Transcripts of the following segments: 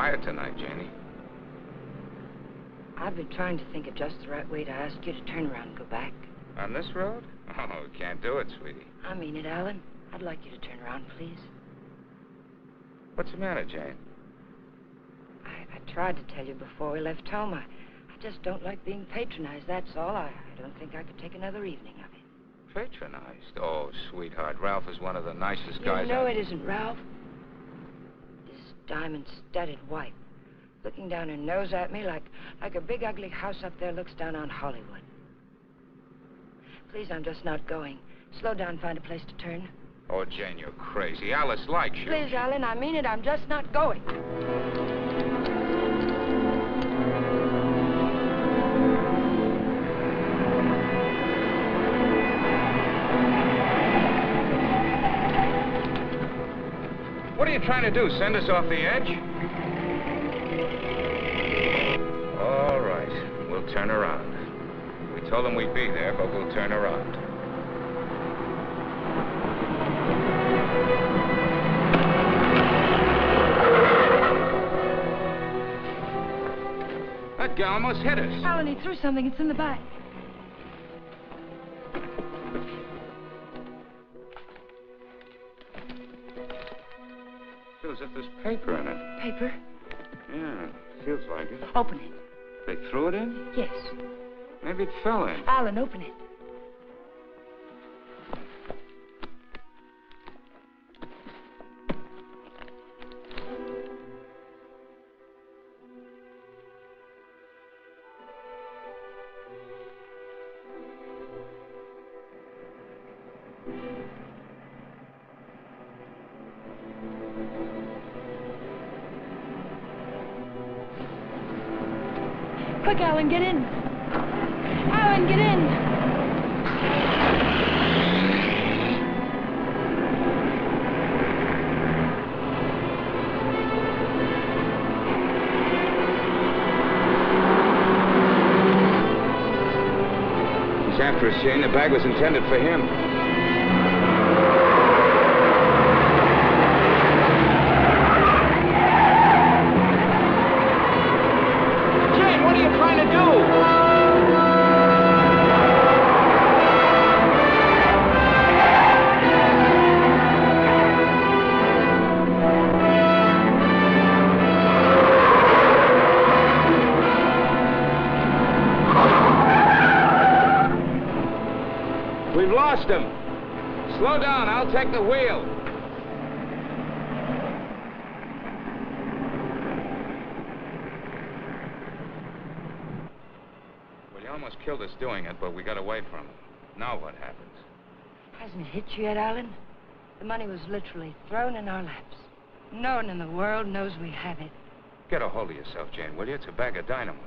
quiet tonight, Janie. I've been trying to think of just the right way to ask you to turn around and go back. On this road? Oh, we can't do it, sweetie. I mean it, Alan. I'd like you to turn around, please. What's the matter, Jane? I tried to tell you before we left home. I just don't like being patronized, that's all. I don't think I could take another evening of it. Patronized? Oh, sweetheart, Ralph is one of the nicest guys. You know it isn't Ralph. This diamond-studded wife, looking down her nose at me like a big ugly house up there looks down on Hollywood. Please, I'm just not going. Slow down, find a place to turn. Oh, Jane, you're crazy. Alice likes you. Please, Alan, I mean it. I'm just not going. What are you trying to do, send us off the edge? All right, we'll turn around. We told them we'd be there, but we'll turn around. That guy almost hit us. Alan, he threw something. It's in the back. Feels as if there's paper in it. Paper? Yeah, feels like it. Open it. They threw it in? Yes. Maybe it fell in. Alan, open it. Quick, Alan, get in. Alan, get in. He's after us, Jane. The bag was intended for him. We've lost him. Slow down, I'll take the wheel. Well, he almost killed us doing it, but we got away from him. Now what happens? Hasn't it hit you yet, Alan? The money was literally thrown in our laps. No one in the world knows we have it. Get a hold of yourself, Jane, will you? It's a bag of dynamite.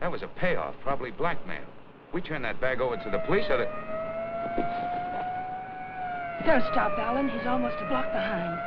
That was a payoff, probably blackmail. We turn that bag over to the police or the... Don't stop, Alan. He's almost a block behind.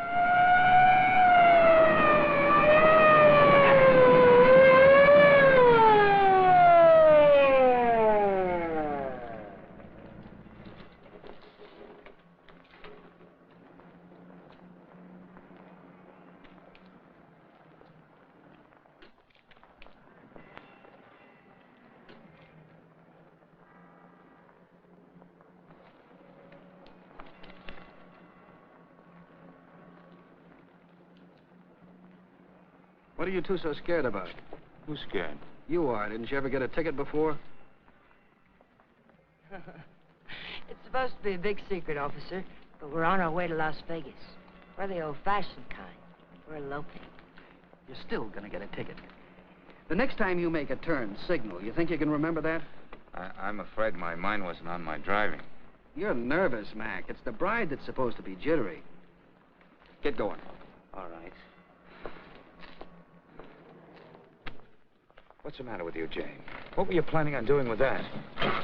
What are you two so scared about? Who's scared? You are. Didn't you ever get a ticket before? It's supposed to be a big secret, officer, but we're on our way to Las Vegas. We're the old-fashioned kind. We're eloping. You're still gonna get a ticket. The next time you make a turn, signal. You think you can remember that? I'm afraid my mind wasn't on my driving. You're nervous, Mac. It's the bride that's supposed to be jittery. Get going. All right. What's the matter with you, Jane? What were you planning on doing with that? I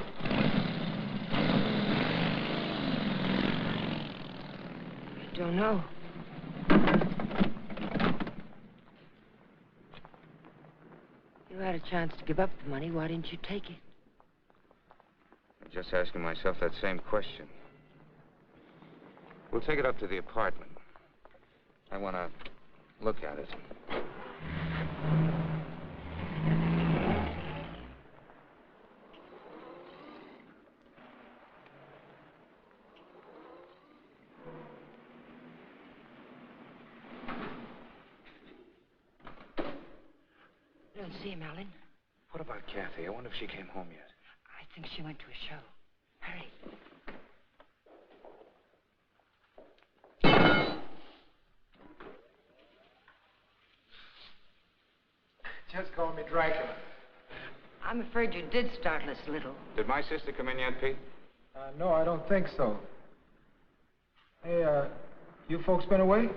don't know. You had a chance to give up the money. Why didn't you take it? I'm just asking myself that same question. We'll take it up to the apartment. I want to look at it. Don't see him, Alan. What about Kathy? I wonder if she came home yet. I think she went to a show. Hurry. Just call me Dracula. I'm afraid you did startle us a little. Did my sister come in yet, Pete? No, I don't think so. Hey, you folks been away?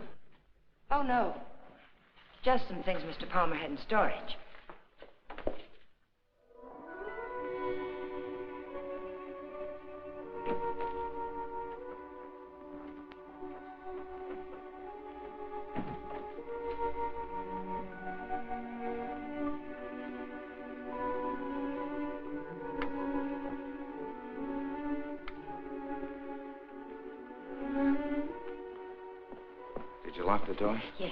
Oh, no. Just some things Mr. Palmer had in storage. Did you lock the door? Yes.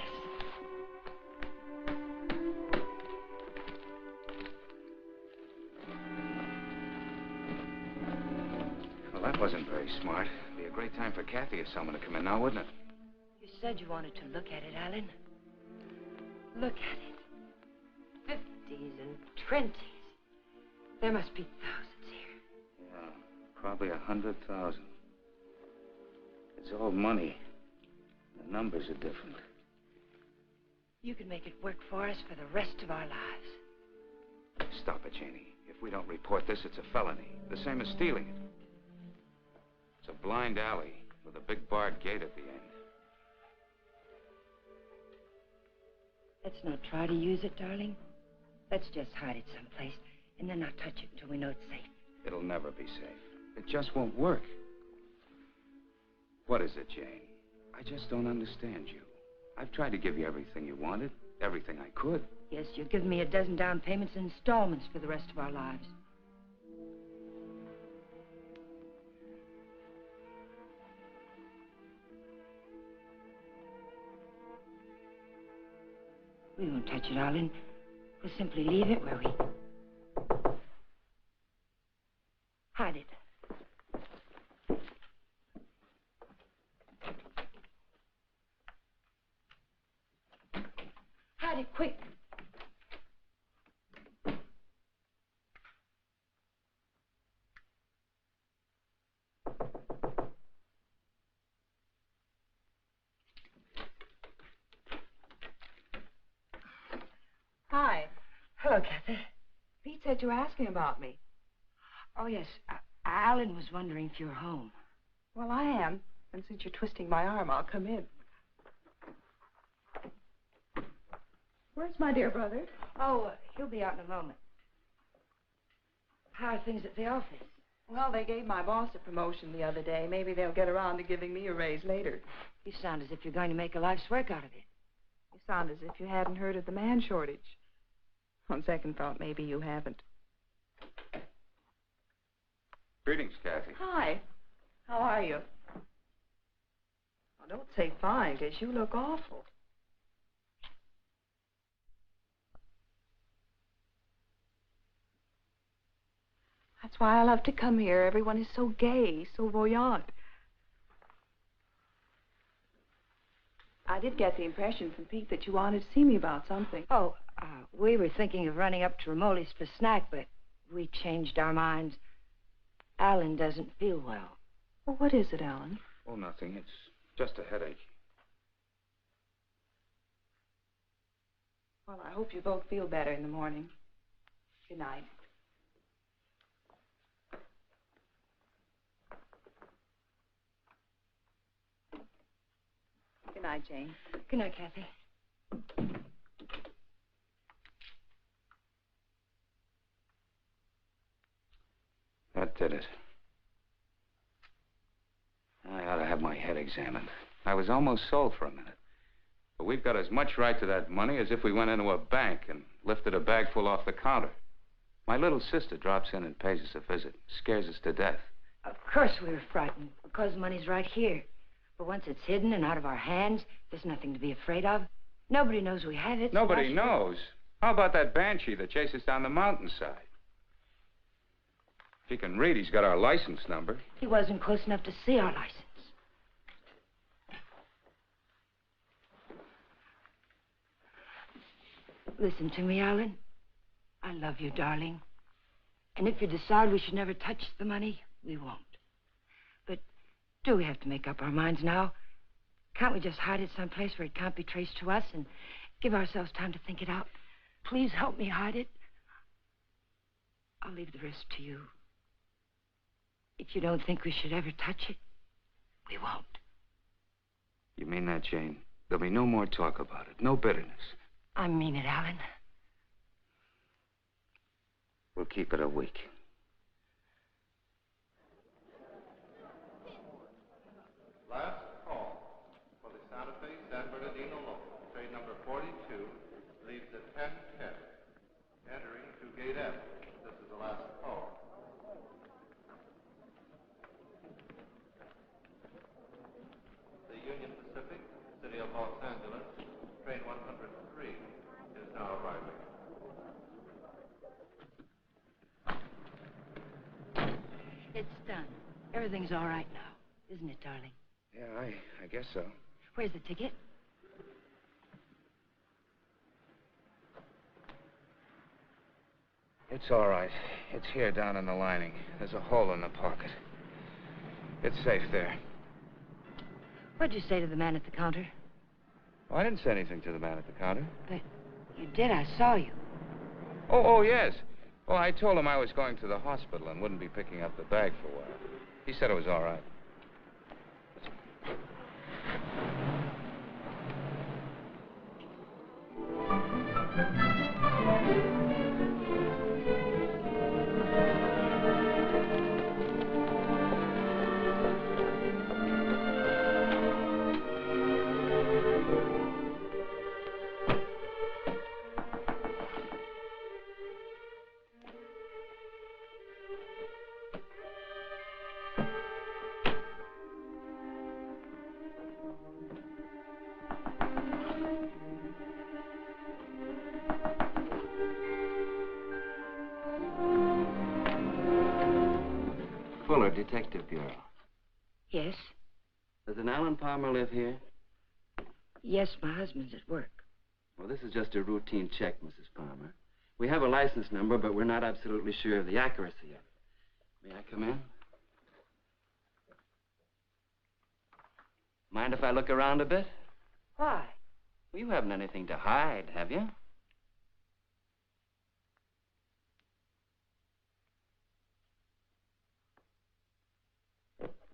Well, that wasn't very smart. It'd be a great time for Kathy or someone to come in now, wouldn't it? You said you wanted to look at it, Alan. Look at it. 50s and 20s. There must be thousands here. Yeah, probably 100,000. It's all money. The numbers are different. You can make it work for us for the rest of our lives. Stop it, Janie. If we don't report this, it's a felony. The same as stealing it. It's a blind alley with a big barred gate at the end. Let's not try to use it, darling. Let's just hide it someplace and then not touch it until we know it's safe. It'll never be safe. It just won't work. What is it, Jane? I just don't understand you. I've tried to give you everything you wanted, everything I could. Yes, you've given me a dozen down payments and installments for the rest of our lives. We won't touch it, Alan. We'll simply leave it where we... hide it. Hide it, quick. Hi. Hello, Kathy. Pete said you were asking about me. Oh, yes. Alan was wondering if you were home. Well, I am. And since you're twisting my arm, I'll come in. Where's my dear brother? Oh, he'll be out in a moment. How are things at the office? Well, they gave my boss a promotion the other day. Maybe they'll get around to giving me a raise later. You sound as if you're going to make a life's work out of it. You sound as if you hadn't heard of the man shortage. On second thought, maybe you haven't. Greetings, Kathy. Hi. How are you? Oh, don't say fine, because you look awful. That's why I love to come here. Everyone is so gay, so voyant. I did get the impression from Pete that you wanted to see me about something. Oh, we were thinking of running up to Ramoli's for snack, but we changed our minds. Alan doesn't feel well. Well, what is it, Alan? Oh, nothing. It's just a headache. Well, I hope you both feel better in the morning. Good night. Good night, Jane. Good night, Kathy. That did it. I ought to have my head examined. I was almost sold for a minute. But we've got as much right to that money as if we went into a bank and lifted a bag full off the counter. My little sister drops in and pays us a visit. Scares us to death. Of course we were frightened, because the money's right here. But once it's hidden and out of our hands, there's nothing to be afraid of. Nobody knows we have it. Nobody knows. How about that banshee that chased us down the mountainside? If he can read, he's got our license number. He wasn't close enough to see our license. Listen to me, Alan. I love you, darling. And if you decide we should never touch the money, we won't. But do we have to make up our minds now? Can't we just hide it someplace where it can't be traced to us and give ourselves time to think it out? Please help me hide it. I'll leave the rest to you. If you don't think we should ever touch it, we won't. You mean that, Jane? There'll be no more talk about it, no bitterness. I mean it, Alan. We'll keep it a week. Last call for the Santa Fe San Bernardino local. Train number 42 leaves at 10:10. Entering to gate F. This is the last call. The Union Pacific, City of Los Angeles, train 103 is now arriving. It's done. Everything's all right now, isn't it, darling? Yeah, I guess so. Where's the ticket? It's all right. It's here down in the lining. There's a hole in the pocket. It's safe there. What'd you say to the man at the counter? Oh, I didn't say anything to the man at the counter. But you did. I saw you. Oh, yes. Well, I told him I was going to the hospital and wouldn't be picking up the bag for a while. He said it was all right. Detective Bureau. Yes? Does an Alan Palmer live here? Yes, my husband's at work. Well, this is just a routine check, Mrs. Palmer. We have a license number, but we're not absolutely sure of the accuracy of it. May I come in? Mind if I look around a bit? Why? Well, you haven't anything to hide, have you?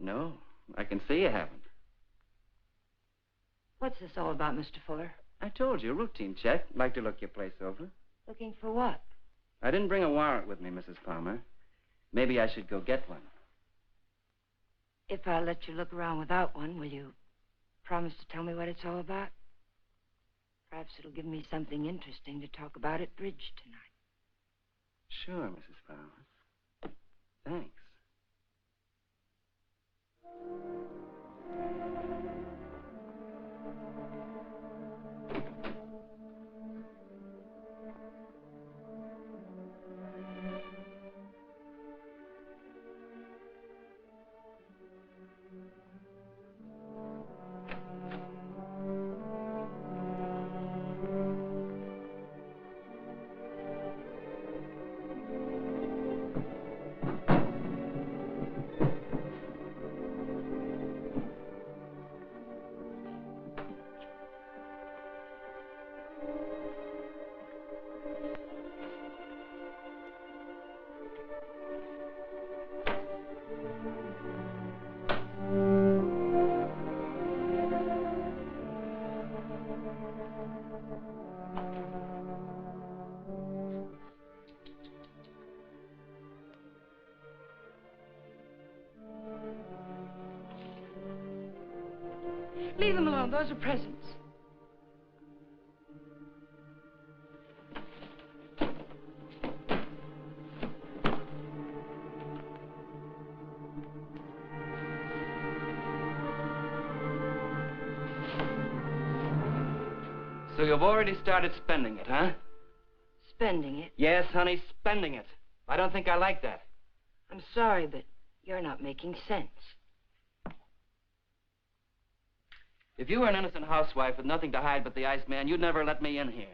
No, I can see you haven't. What's this all about, Mr. Fuller? I told you, routine check. Like to look your place over. Looking for what? I didn't bring a warrant with me, Mrs. Palmer. Maybe I should go get one. If I let you look around without one, will you promise to tell me what it's all about? Perhaps it'll give me something interesting to talk about at bridge tonight. Sure, Mrs. Palmer. Thanks. Leave them alone. Those are presents. So you've already started spending it, huh? Spending it? Yes, honey, spending it. I don't think I like that. I'm sorry, but you're not making sense. If you were an innocent housewife with nothing to hide but the Iceman, you'd never let me in here.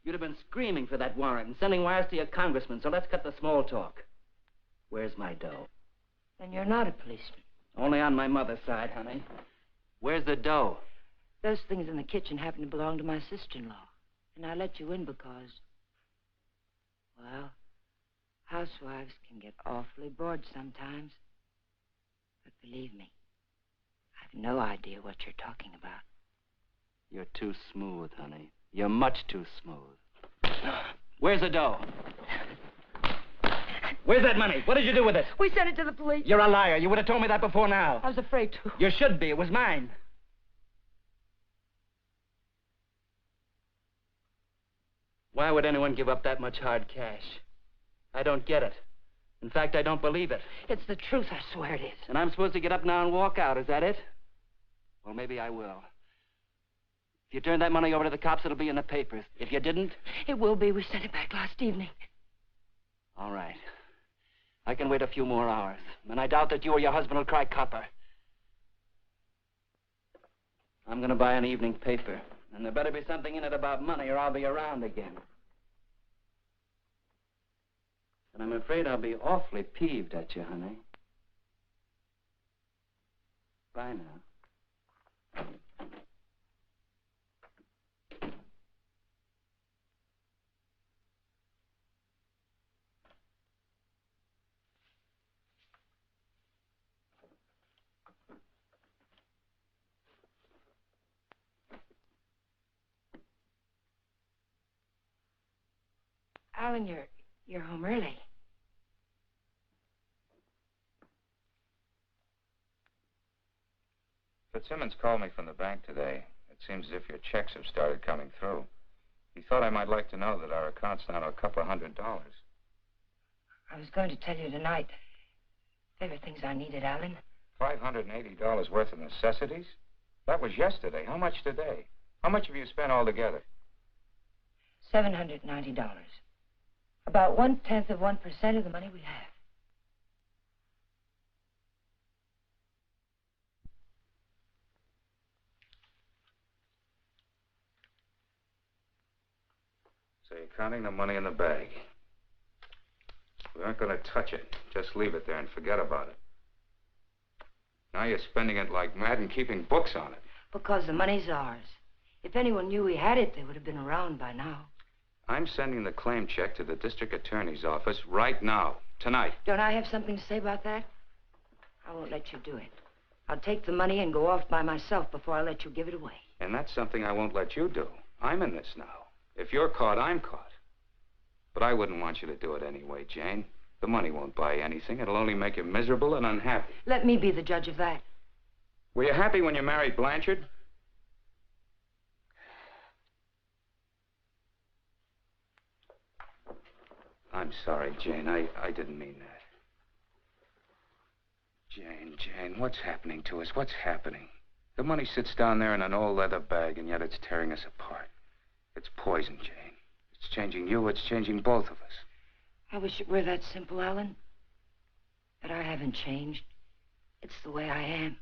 You'd have been screaming for that warrant and sending wires to your congressman, so let's cut the small talk. Where's my dough? Then you're not a policeman. Only on my mother's side, honey. Where's the dough? Those things in the kitchen happen to belong to my sister-in-law. And I let you in because, well, housewives can get awfully bored sometimes. But believe me, I've no idea what you're talking about. You're too smooth, honey. You're much too smooth. Where's the dough? Where's that money? What did you do with it? We sent it to the police. You're a liar. You would have told me that before now. I was afraid to. You should be. It was mine. Why would anyone give up that much hard cash? I don't get it. In fact, I don't believe it. It's the truth, I swear it is. And I'm supposed to get up now and walk out, is that it? Well, maybe I will. If you turn that money over to the cops, it'll be in the papers. If you didn't... It will be. We sent it back last evening. All right. I can wait a few more hours. And I doubt that you or your husband will cry copper. I'm going to buy an evening paper. And there better be something in it about money or I'll be around again. And I'm afraid I'll be awfully peeved at you, honey. Bye now. Alan, you're home early. Fitzsimmons called me from the bank today. It seems as if your checks have started coming through. He thought I might like to know that our account's now a couple of $100. I was going to tell you tonight. There were things I needed, Alan. $580 worth of necessities? That was yesterday. How much today? How much have you spent altogether? $790. About 1/10 of 1% of the money we have. So you're counting the money in the bag. We aren't going to touch it. Just leave it there and forget about it. Now you're spending it like mad and keeping books on it. Because the money's ours. If anyone knew we had it, they would have been around by now. I'm sending the claim check to the district attorney's office right now, tonight. Don't I have something to say about that? I won't let you do it. I'll take the money and go off by myself before I let you give it away. And that's something I won't let you do. I'm in this now. If you're caught, I'm caught. But I wouldn't want you to do it anyway, Jane. The money won't buy anything. It'll only make you miserable and unhappy. Let me be the judge of that. Were you happy when you married Blanchard? I'm sorry, Jane. I didn't mean that. Jane, what's happening to us? What's happening? The money sits down there in an old leather bag, and yet it's tearing us apart. It's poison, Jane. It's changing you. It's changing both of us. I wish it were that simple, Alan. But I haven't changed. It's the way I am.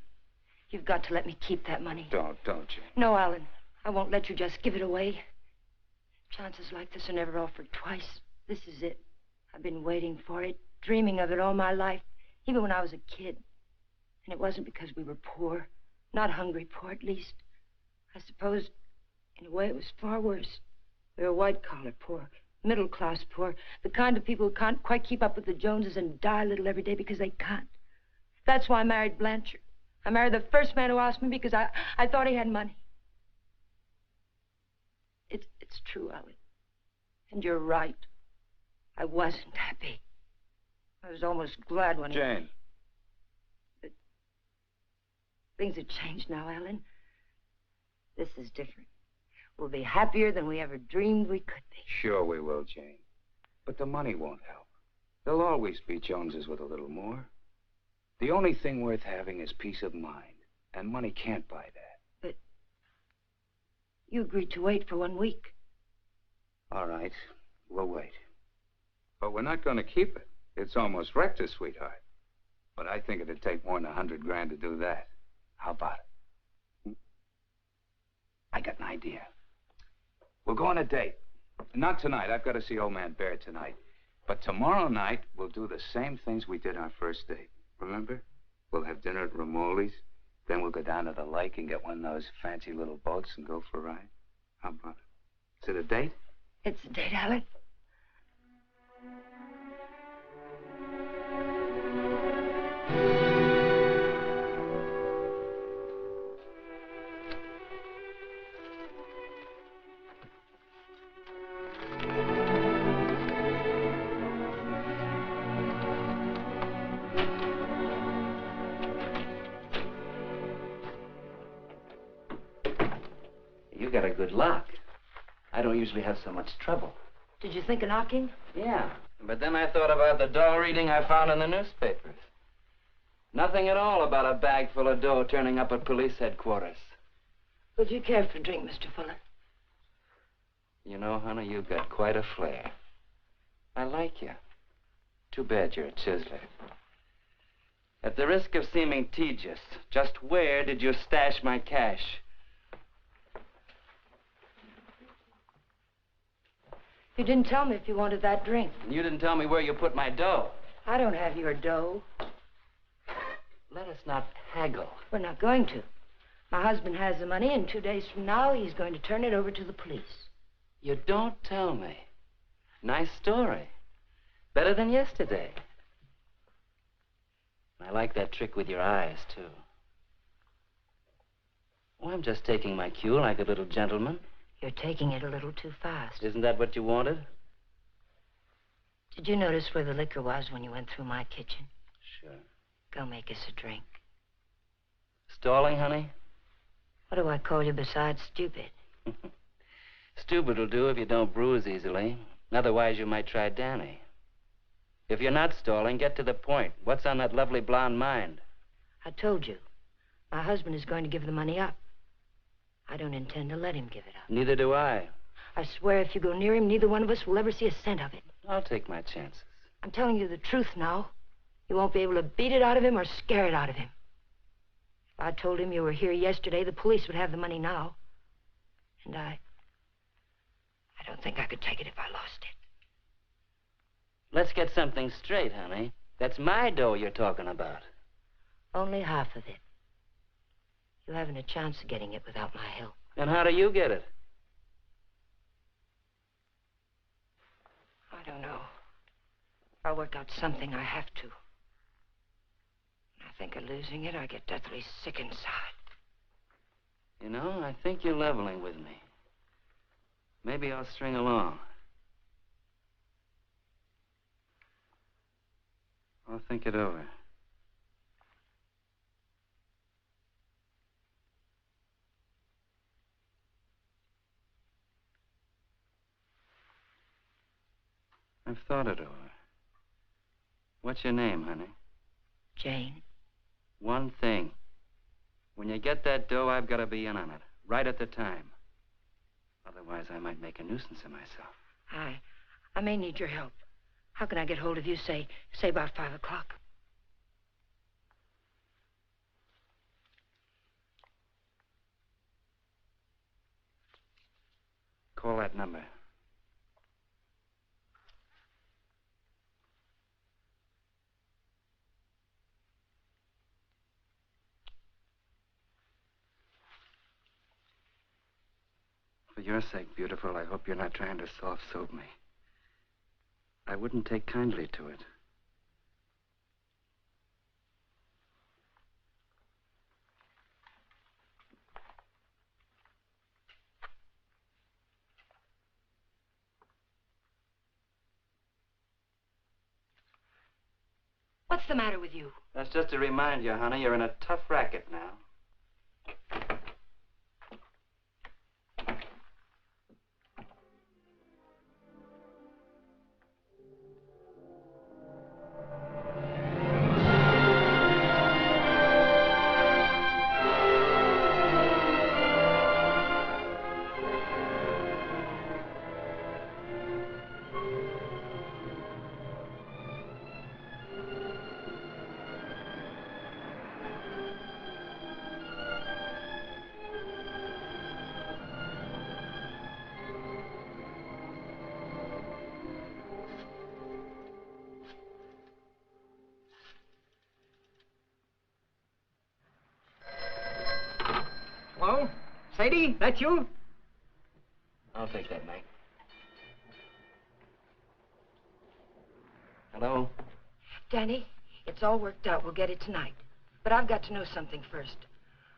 You've got to let me keep that money. Don't, Jane. No, Alan. I won't let you just give it away. Chances like this are never offered twice. This is it. I've been waiting for it, dreaming of it all my life, even when I was a kid. And it wasn't because we were poor. Not hungry poor, at least. I suppose, in a way, it was far worse. We were white-collar poor, middle-class poor, the kind of people who can't quite keep up with the Joneses and die a little every day because they can't. That's why I married Blanchard. I married the first man who asked me because I thought he had money. It's true, Alan. And you're right. I wasn't happy. I was almost glad when Jane. But things have changed now, Alan. This is different. We'll be happier than we ever dreamed we could be. Sure we will, Jane. But the money won't help. There'll always be Joneses with a little more. The only thing worth having is peace of mind. And money can't buy that. But you agreed to wait for 1 week. All right. We'll wait. But we're not going to keep it. It's almost wrecked us, sweetheart. But I think it'd take more than $100 grand to do that. How about it? I got an idea. We'll go on a date. Not tonight. I've got to see Old Man Bear tonight. But tomorrow night, we'll do the same things we did our first date. Remember? We'll have dinner at Romoli's. Then we'll go down to the lake and get one of those fancy little boats and go for a ride. How about it? Is it a date? It's a date, Alec. You got a good lock. I don't usually have so much trouble. Did you think of knocking? Yeah, but then I thought about the dough reading I found in the newspapers. Nothing at all about a bag full of dough turning up at police headquarters. Would you care for a drink, Mr. Fuller? You know, honey, you've got quite a flair. I like you. Too bad you're a chiseler. At the risk of seeming tedious, just where did you stash my cash? You didn't tell me if you wanted that drink. You didn't tell me where you put my dough. I don't have your dough. Let us not haggle. We're not going to. My husband has the money, and 2 days from now, he's going to turn it over to the police. You don't tell me. Nice story. Better than yesterday. I like that trick with your eyes, too. Oh, I'm just taking my cue like a little gentleman. You're taking it a little too fast. Isn't that what you wanted? Did you notice where the liquor was when you went through my kitchen? Sure. Go make us a drink. Stalling, honey? What do I call you besides stupid? Stupid will do if you don't bruise easily. Otherwise, you might try Danny. If you're not stalling, get to the point. What's on that lovely blonde mind? I told you. My husband is going to give the money up. I don't intend to let him give it up. Neither do I. I swear if you go near him, neither one of us will ever see a cent of it. I'll take my chances. I'm telling you the truth now. You won't be able to beat it out of him or scare it out of him. If I told him you were here yesterday, the police would have the money now. And I don't think I could take it if I lost it. Let's get something straight, honey. That's my dough you're talking about. Only half of it. You haven't a chance of getting it without my help. And how do you get it? I don't know. I'll work out something. I have to. When I think of losing it, I get deathly sick inside. You know, I think you're leveling with me. Maybe I'll string along. I'll think it over. I've thought it over. What's your name, honey? Jane. One thing. When you get that dough, I've got to be in on it, right at the time. Otherwise, I might make a nuisance of myself. I may need your help. How can I get hold of you, say about 5 o'clock? Call that number. For your sake, beautiful, I hope you're not trying to soft-soap me. I wouldn't take kindly to it. What's the matter with you? That's just to remind you, honey, you're in a tough racket now. Sadie, that you? I'll take that, Mike. Hello? Danny, it's all worked out. We'll get it tonight. But I've got to know something first.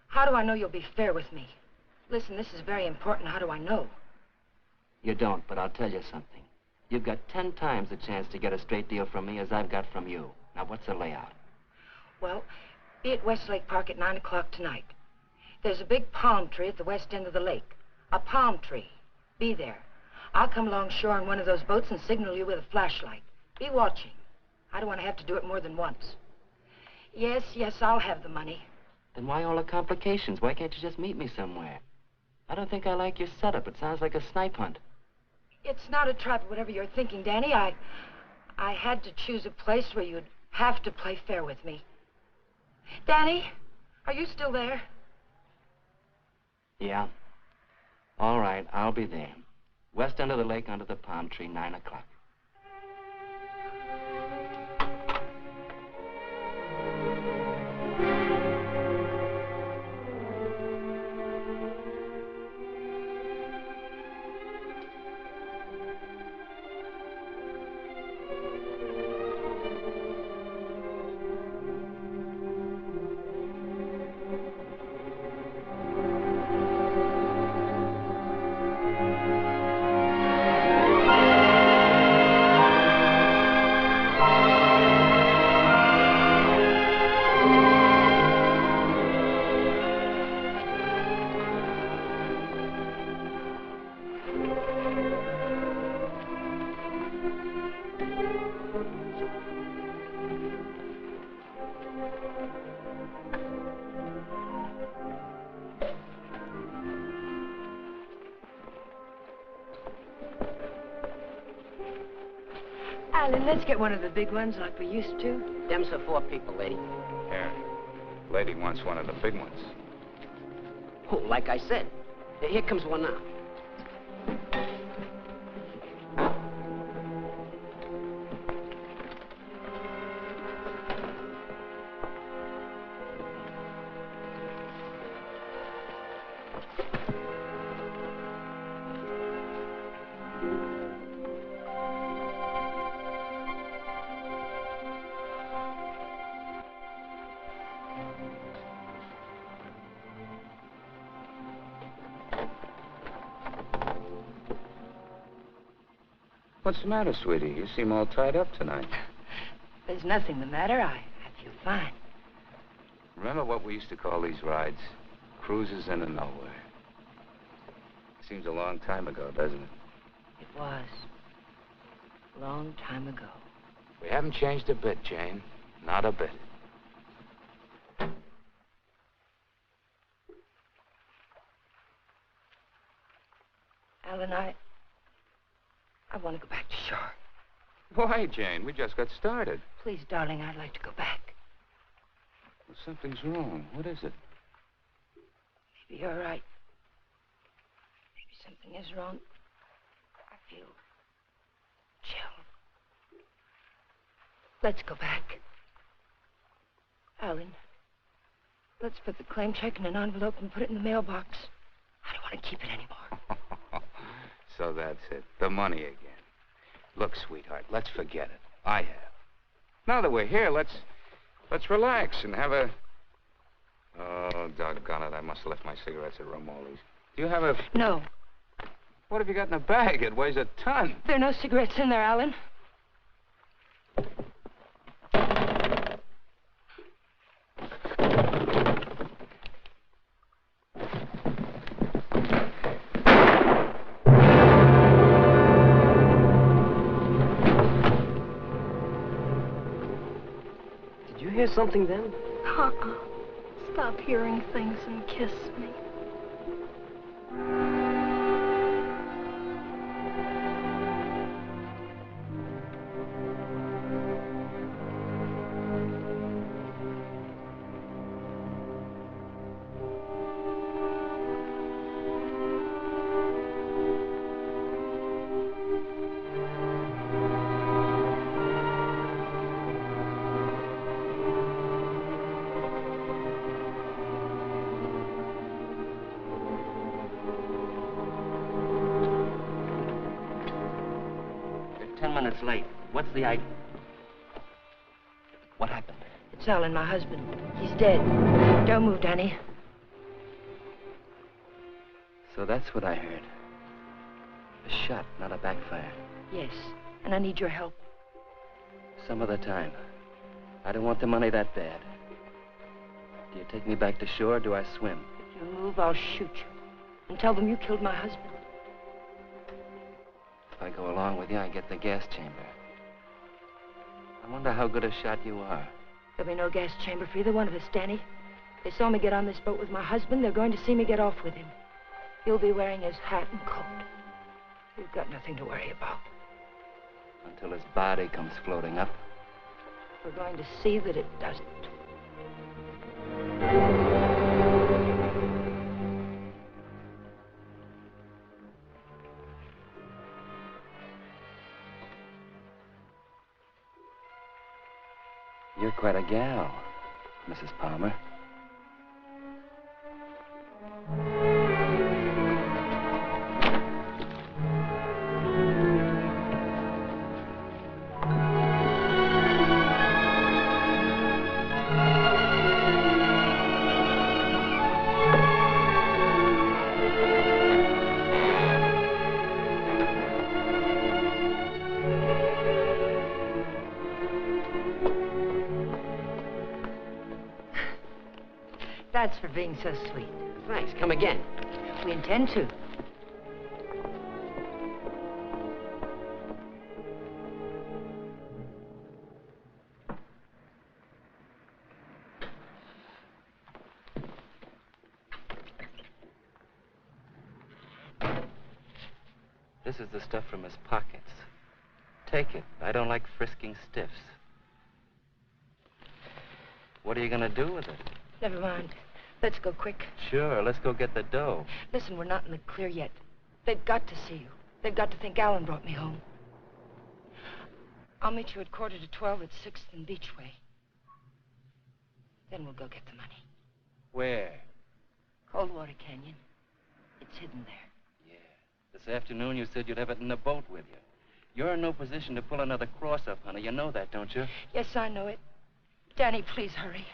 How do I know you'll be fair with me? Listen, this is very important. How do I know? You don't, but I'll tell you something. You've got 10 times the chance to get a straight deal from me as I've got from you. Now, what's the layout? Well, be at Westlake Park at 9 o'clock tonight. There's a big palm tree at the west end of the lake. A palm tree. Be there. I'll come along shore on one of those boats and signal you with a flashlight. Be watching. I don't want to have to do it more than once. Yes, I'll have the money. Then why all the complications? Why can't you just meet me somewhere? I don't think I like your setup. It sounds like a snipe hunt. It's not a trap or whatever you're thinking, Danny. I had to choose a place where you'd have to play fair with me. Danny, are you still there? Yeah. All right, I'll be there. West end of the lake under the palm tree, 9 o'clock. Alan, let's get one of the big ones like we used to. Them's for 4 people, lady. Yeah. Lady wants one of the big ones. Oh, like I said. Here comes one now. What's the matter, sweetie? You seem all tied up tonight. There's nothing the matter. I feel fine. Remember what we used to call these rides? Cruises into nowhere. Seems a long time ago, doesn't it? It was. A long time ago. We haven't changed a bit, Jane. Not a bit. Alan, I want to go back to shore. Why, Jane? We just got started. Please, darling, I'd like to go back. Well, something's wrong. What is it? Maybe you're right. Maybe something is wrong. I feel chill. Let's go back. Alan, let's put the claim check in an envelope and put it in the mailbox. I don't want to keep it anymore. So that's it. The money again. Look, sweetheart, let's forget it. I have. Now that we're here, let's relax and have a... Oh, doggone it. I must have left my cigarettes at Romoli's. Do you have a... No. What have you got in the bag? It weighs a ton. There are no cigarettes in there, Alan. Hear something then? Stop hearing things and kiss me. on, it's late. What's the idea? What happened? It's Alan, my husband. He's dead. Don't move, Danny. So that's what I heard. A shot, not a backfire. Yes, and I need your help. Some other time. I don't want the money that bad. Do you take me back to shore, or do I swim? If you move, I'll shoot you. And tell them you killed my husband. If I go along with you, I get the gas chamber. I wonder how good a shot you are. There'll be no gas chamber for either one of us, Danny. They saw me get on this boat with my husband. They're going to see me get off with him. He'll be wearing his hat and coat. You've got nothing to worry about. Until his body comes floating up. We're going to see that it doesn't. You're quite a gal, Mrs. Palmer. That's for being so sweet. Thanks. Come again. We intend to. This is the stuff from his pockets. Take it. I don't like frisking stiffs. What are you gonna do with it? Never mind. Let's go quick. Sure, let's go get the dough. Listen, we're not in the clear yet. They've got to see you. They've got to think Alan brought me home. I'll meet you at 11:45 at 6th and Beachway. Then we'll go get the money. Where? Coldwater Canyon. It's hidden there. Yeah. This afternoon you said you'd have it in the boat with you. You're in no position to pull another cross-up, honey. You know that, don't you? Yes, I know it. Danny, please hurry.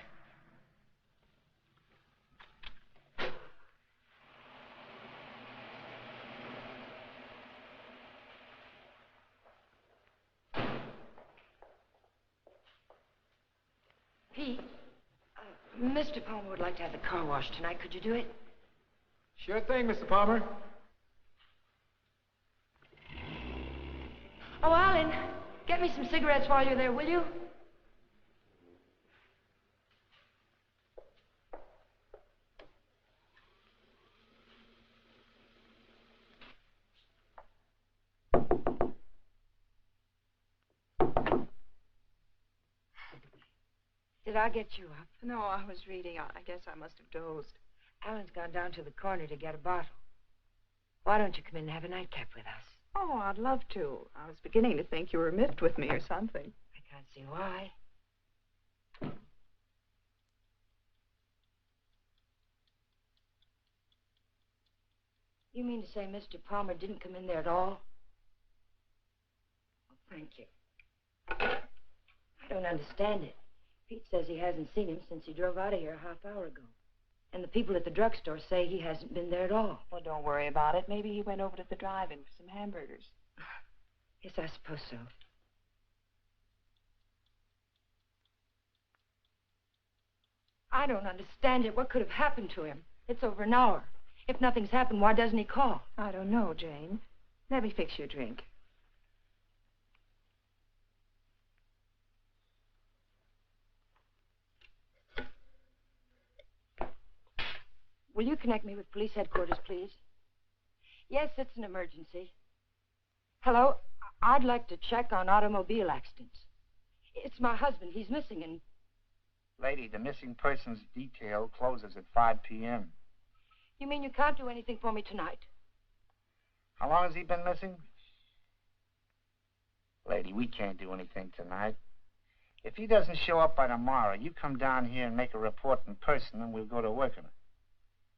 Pete, Mr. Palmer would like to have the car washed tonight. Could you do it? Sure thing, Mr. Palmer. Oh, Alan, get me some cigarettes while you're there, will you? Did I get you up? No, I was reading. I guess I must have dozed. Alan's gone down to the corner to get a bottle. Why don't you come in and have a nightcap with us? Oh, I'd love to. I was beginning to think you were miffed with me or something. I can't see why. You mean to say Mr. Palmer didn't come in there at all? Well, thank you. I don't understand it. Pete says he hasn't seen him since he drove out of here a half hour ago. And the people at the drugstore say he hasn't been there at all. Well, don't worry about it. Maybe he went over to the drive-in for some hamburgers. Yes, I suppose so. I don't understand it. What could have happened to him? It's over an hour. If nothing's happened, why doesn't he call? I don't know, Jane. Let me fix you a drink. Will you connect me with police headquarters, please? Yes, it's an emergency. Hello? I'd like to check on automobile accidents. It's my husband. He's missing and... Lady, the missing persons detail closes at 5 p.m. You mean you can't do anything for me tonight? How long has he been missing? Lady, we can't do anything tonight. If he doesn't show up by tomorrow, you come down here and make a report in person, and we'll go to work on it.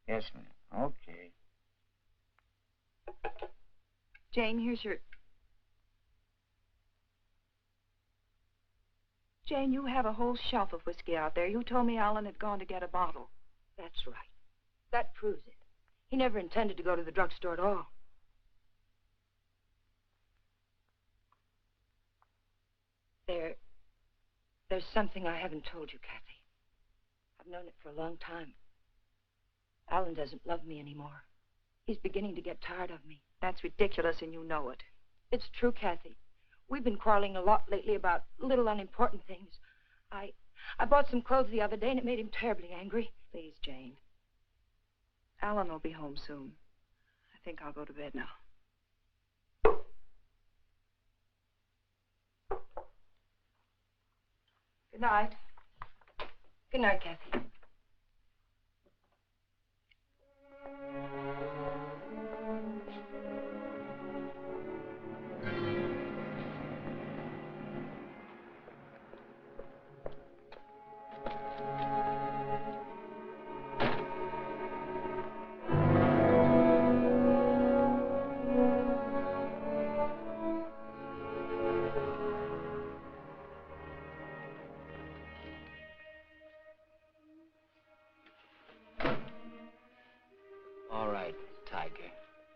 Yes, ma'am. Okay. Jane, here's your... Jane, you have a whole shelf of whiskey out there. You told me Alan had gone to get a bottle. That's right. That proves it. He never intended to go to the drugstore at all. There's something I haven't told you, Kathy. I've known it for a long time. Alan doesn't love me anymore. He's beginning to get tired of me. That's ridiculous, and you know it. It's true, Kathy. We've been quarreling a lot lately about little unimportant things. I bought some clothes the other day, and it made him terribly angry. Please, Jane. Alan will be home soon. I think I'll go to bed now. Good night. Good night, Kathy.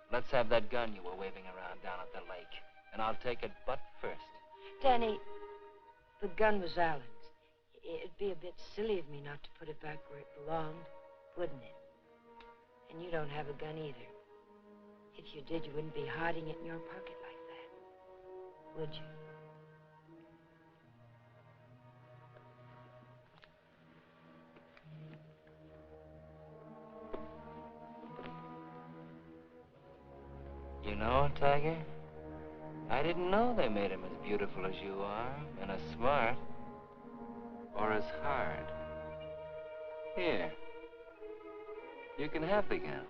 Let's have that gun you were waving around down at the lake, and I'll take it butt first. Danny, the gun was Alan's. It'd be a bit silly of me not to put it back where it belonged, wouldn't it? And you don't have a gun either. If you did, you wouldn't be hiding it in your pocket like that, would you? You know, Tiger, I didn't know they made him as beautiful as you are, and as smart, or as hard. Here, you can have the gun.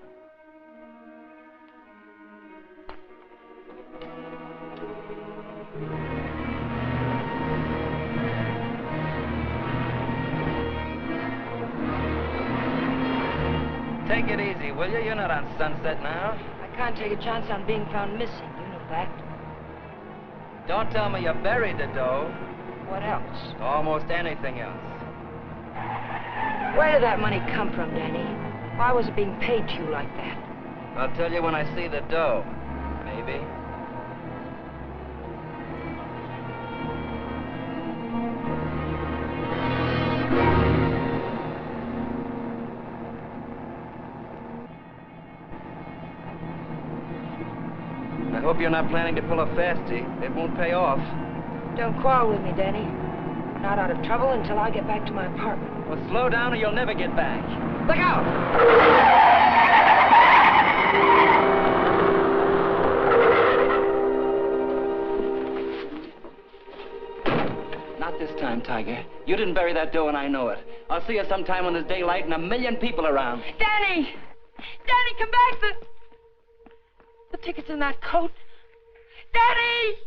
Take it easy, will you? You're not on Sunset now. I can't take a chance on being found missing. You know that. Don't tell me you buried the dough. What else? Almost anything else. Where did that money come from, Danny? Why was it being paid to you like that? I'll tell you when I see the dough. Maybe. I hope you're not planning to pull a fastie. It won't pay off. Don't quarrel with me, Danny. I'm not out of trouble until I get back to my apartment. Well, slow down or you'll never get back. Look out! Not this time, Tiger. You didn't bury that dough, and I know it. I'll see you sometime when there's daylight and a million people around. Danny! Danny, come back! The ticket's in that coat. Danny!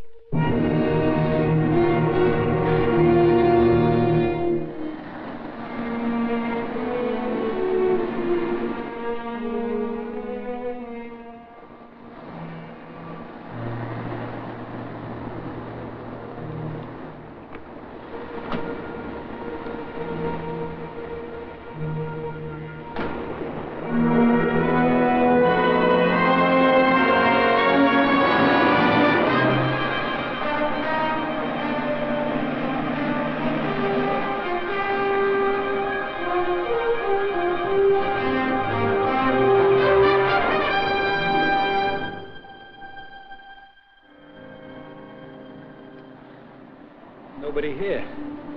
Nobody here.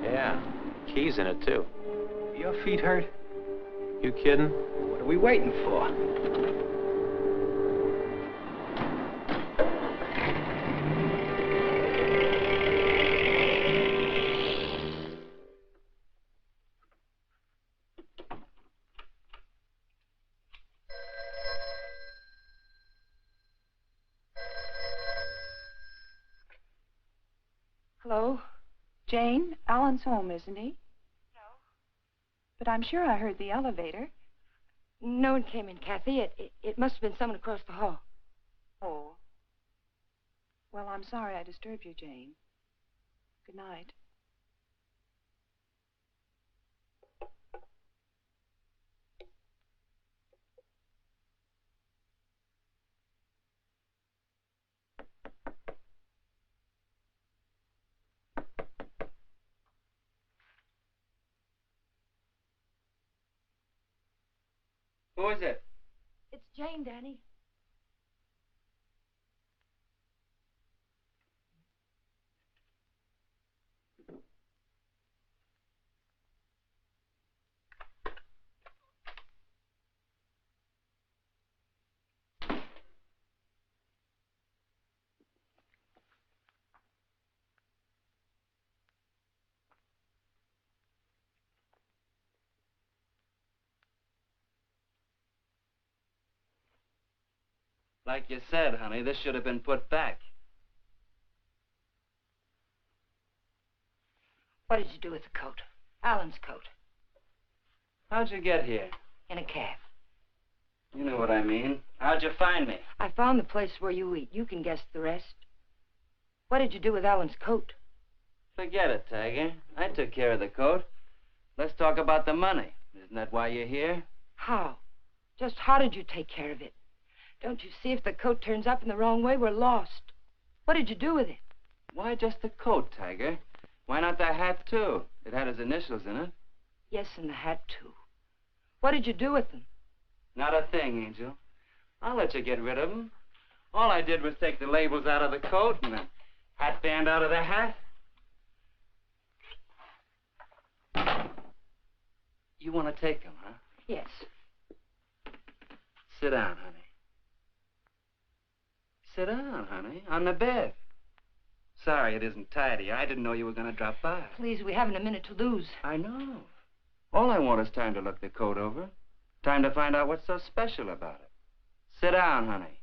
Yeah, keys in it, too. Your feet hurt? You kidding? What are we waiting for? Hello? Jane, Alan's home, isn't he? No. But I'm sure I heard the elevator. No one came in, Kathy. It must have been someone across the hall. Oh. Well, I'm sorry I disturbed you, Jane. Good night. Who is it? It's Jane, Danny. Like you said, honey, this should have been put back. What did you do with the coat? Alan's coat. How'd you get here? In a cab. You know what I mean. How'd you find me? I found the place where you eat. You can guess the rest. What did you do with Alan's coat? Forget it, Tiger. I took care of the coat. Let's talk about the money. Isn't that why you're here? How? Just how did you take care of it? Don't you see if the coat turns up in the wrong way, we're lost. What did you do with it? Why just the coat, Tiger? Why not the hat, too? It had his initials in it. Yes, and the hat, too. What did you do with them? Not a thing, Angel. I'll let you get rid of them. All I did was take the labels out of the coat and the hat band out of the hat. You want to take them, huh? Yes. Sit down, honey. Sit down, honey, on the bed. Sorry it isn't tidy. I didn't know you were going to drop by. Please, we haven't a minute to lose. I know. All I want is time to look the coat over. Time to find out what's so special about it. Sit down, honey.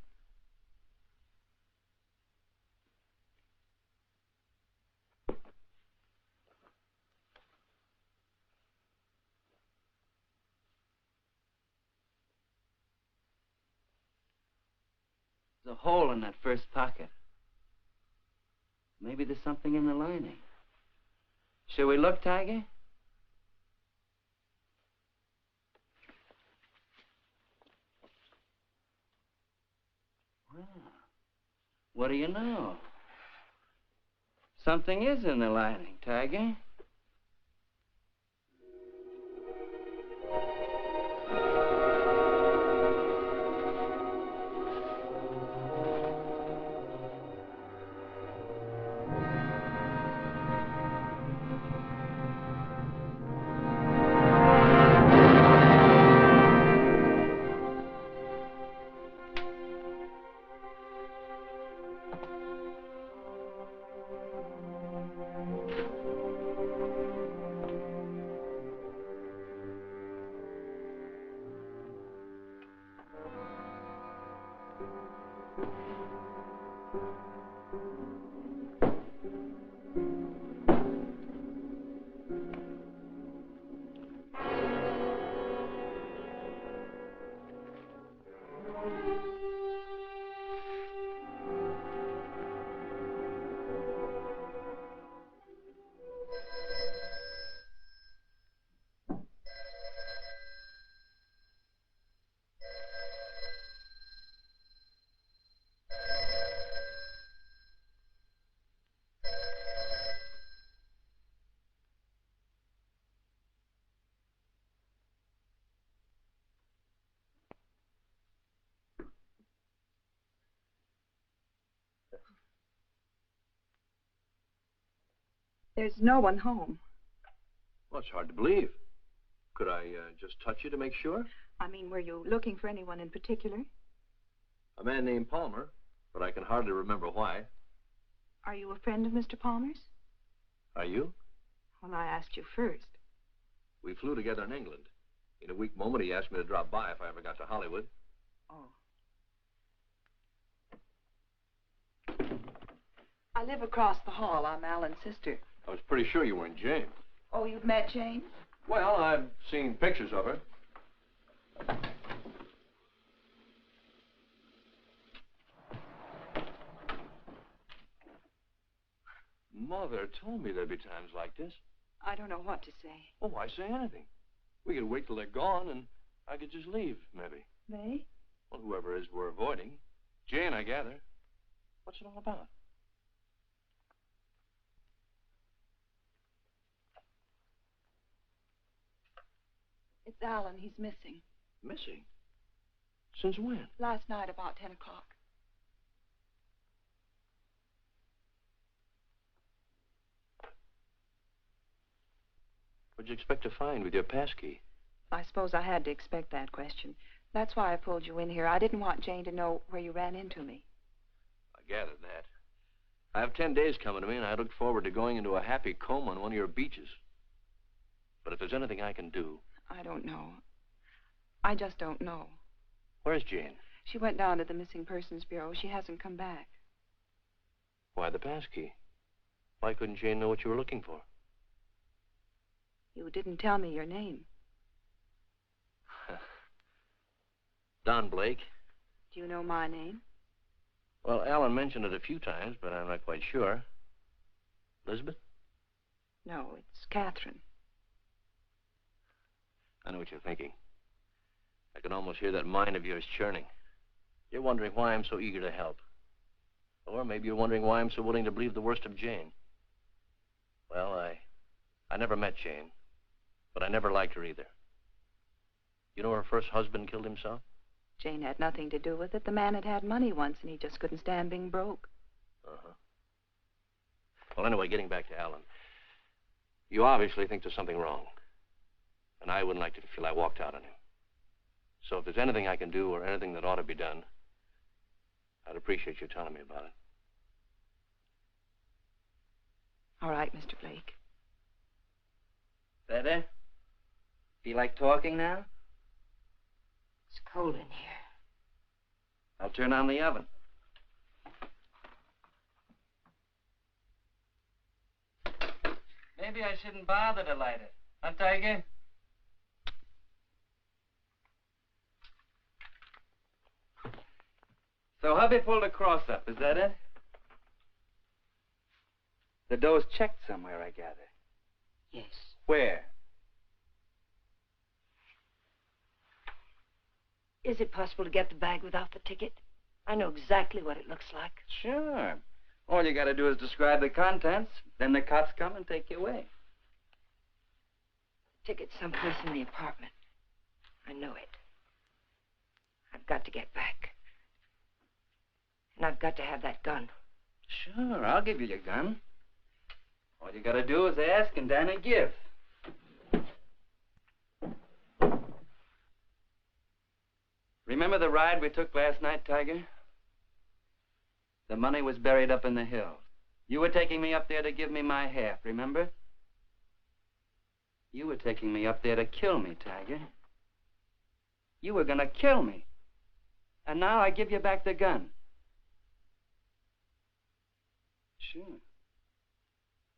There's a hole in that first pocket. Maybe there's something in the lining. Shall we look, Tiger? Well, what do you know? Something is in the lining, Tiger. There's no one home. Well, it's hard to believe. Could I just touch you to make sure? I mean, were you looking for anyone in particular? A man named Palmer, but I can hardly remember why. Are you a friend of Mr. Palmer's? Are you? Well, I asked you first. We flew together in England. In a weak moment, he asked me to drop by if I ever got to Hollywood. Oh. I live across the hall. I'm Alan's sister. I was pretty sure you weren't Jane. Oh, you've met Jane? Well, I've seen pictures of her. Mother told me there'd be times like this. I don't know what to say. Oh, why say anything? We could wait till they're gone, and I could just leave, maybe. They? Well, whoever it is we're avoiding. Jane, I gather. What's it all about? It's Alan. He's missing. Missing? Since when? Last night about 10 o'clock. What'd you expect to find with your passkey? I suppose I had to expect that question. That's why I pulled you in here. I didn't want Jane to know where you ran into me. I gathered that. I have 10 days coming to me, and I look forward to going into a happy coma on one of your beaches. But if there's anything I can do... I don't know. I just don't know. Where's Jane? She went down to the Missing Persons Bureau. She hasn't come back. Why the passkey? Why couldn't Jane know what you were looking for? You didn't tell me your name. Don Blake. Do you know my name? Well, Alan mentioned it a few times, but I'm not quite sure. Elizabeth? No, it's Catherine. I know what you're thinking. I can almost hear that mind of yours churning. You're wondering why I'm so eager to help. Or maybe you're wondering why I'm so willing to believe the worst of Jane. Well, I never met Jane, but I never liked her either. You know her first husband killed himself? Jane had nothing to do with it. The man had had money once, and he just couldn't stand being broke. Uh-huh. Well, anyway, getting back to Alan. You obviously think there's something wrong. And I wouldn't like you to feel I walked out on him. So if there's anything I can do or anything that ought to be done, I'd appreciate you telling me about it. All right, Mr. Blake. Better? Feel like talking now? It's cold in here. I'll turn on the oven. Maybe I shouldn't bother to light it. Huh, Tiger? So hubby pulled a cross up, is that it? The dough's checked somewhere, I gather. Yes. Where? Is it possible to get the bag without the ticket? I know exactly what it looks like. Sure. All you gotta do is describe the contents, then the cops come and take you away. Ticket's someplace in the apartment. I know it. I've got to get back. And I've got to have that gun. Sure, I'll give you your gun. All you gotta do is ask and Danny give. Remember the ride we took last night, Tiger? The money was buried up in the hill. You were taking me up there to give me my half, remember? You were taking me up there to kill me, Tiger. You were gonna kill me. And now I give you back the gun. Sure.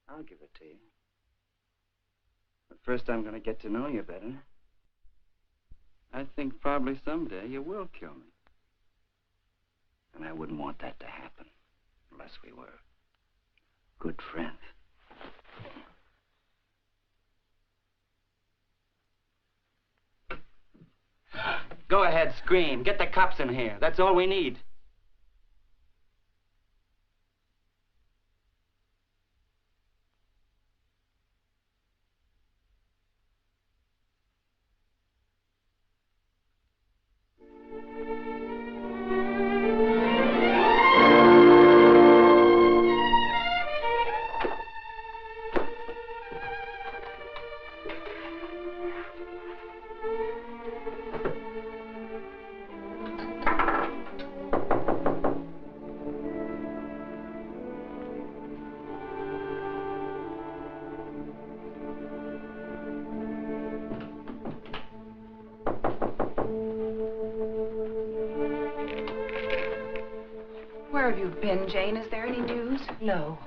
I'll give it to you. But first I'm gonna get to know you better. I think probably someday you will kill me. And I wouldn't want that to happen unless we were good friends. Go ahead, scream. Get the cops in here. That's all we need. Where have you been, Jane? Is there any news? No.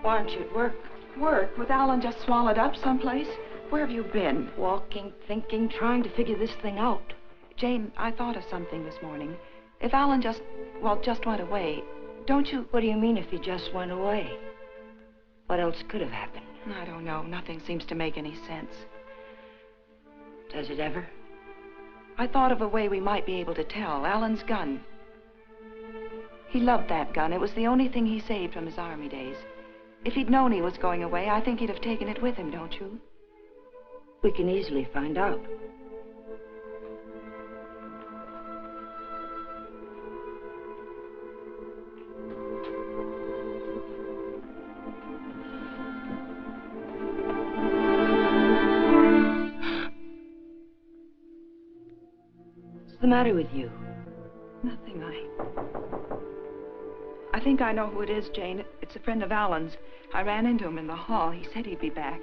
Why aren't you at work? Work? With Alan just swallowed up someplace? Where have you been? Walking, thinking, trying to figure this thing out. Jane, I thought of something this morning. If Alan just went away, don't you... What do you mean if he just went away? What else could have happened? I don't know. Nothing seems to make any sense. Does it ever? I thought of a way we might be able to tell. Alan's gun. He loved that gun. It was the only thing he saved from his army days. If he'd known he was going away, I think he'd have taken it with him, don't you? We can easily find out. What's the matter with you? Nothing. I think I know who it is, Jane. It's a friend of Alan's. I ran into him in the hall. He said he'd be back.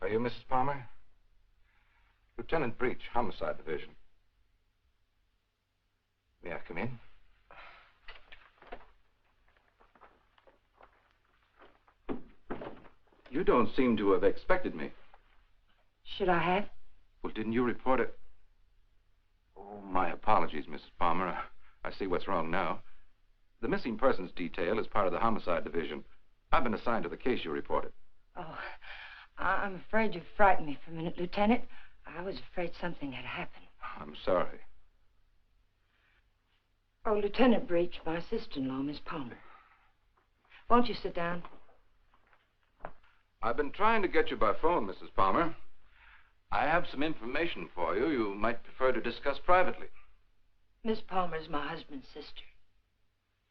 Are you Mrs. Palmer? Lieutenant Breach, Homicide Division. May I come in? You don't seem to have expected me. Should I have? Well, didn't you report it? Oh, my apologies, Mrs. Palmer. I see what's wrong now. The missing persons detail is part of the Homicide Division. I've been assigned to the case you reported. Oh, I'm afraid you frightened me for a minute, Lieutenant. I was afraid something had happened. I'm sorry. Oh, Lieutenant Breach, my sister-in-law, Miss Palmer. Won't you sit down? I've been trying to get you by phone, Mrs. Palmer. I have some information for you you might prefer to discuss privately. Miss Palmer's my husband's sister.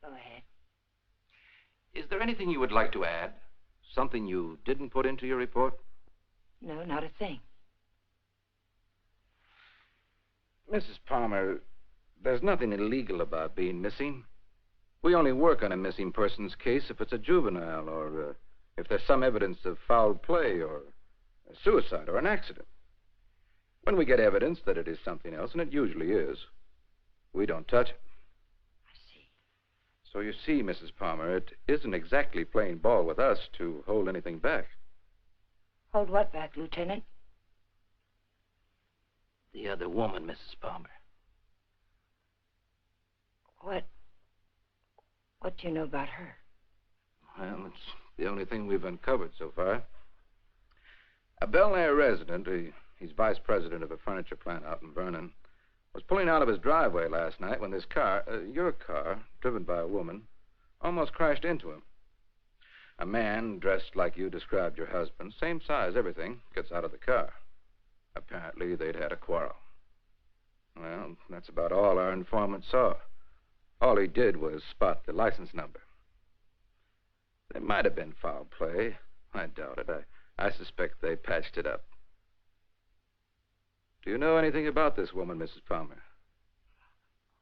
Go ahead. Is there anything you would like to add? Something you didn't put into your report? No, not a thing. Mrs. Palmer, there's nothing illegal about being missing. We only work on a missing persons case if it's a juvenile or if there's some evidence of foul play or a suicide or an accident. When we get evidence that it is something else, and it usually is, we don't touch it. I see. So you see, Mrs. Palmer, it isn't exactly playing ball with us to hold anything back. Hold what back, Lieutenant? The other woman, Mrs. Palmer. What do you know about her? Well, it's the only thing we've uncovered so far. A Bel Air resident, he's vice president of a furniture plant out in Vernon, was pulling out of his driveway last night when this car, your car, driven by a woman, almost crashed into him. A man dressed like you described your husband, same size, everything, gets out of the car. Apparently, they'd had a quarrel. Well, that's about all our informant saw. All he did was spot the license number. There might have been foul play. I doubt it. I suspect they patched it up. Do you know anything about this woman, Mrs. Palmer?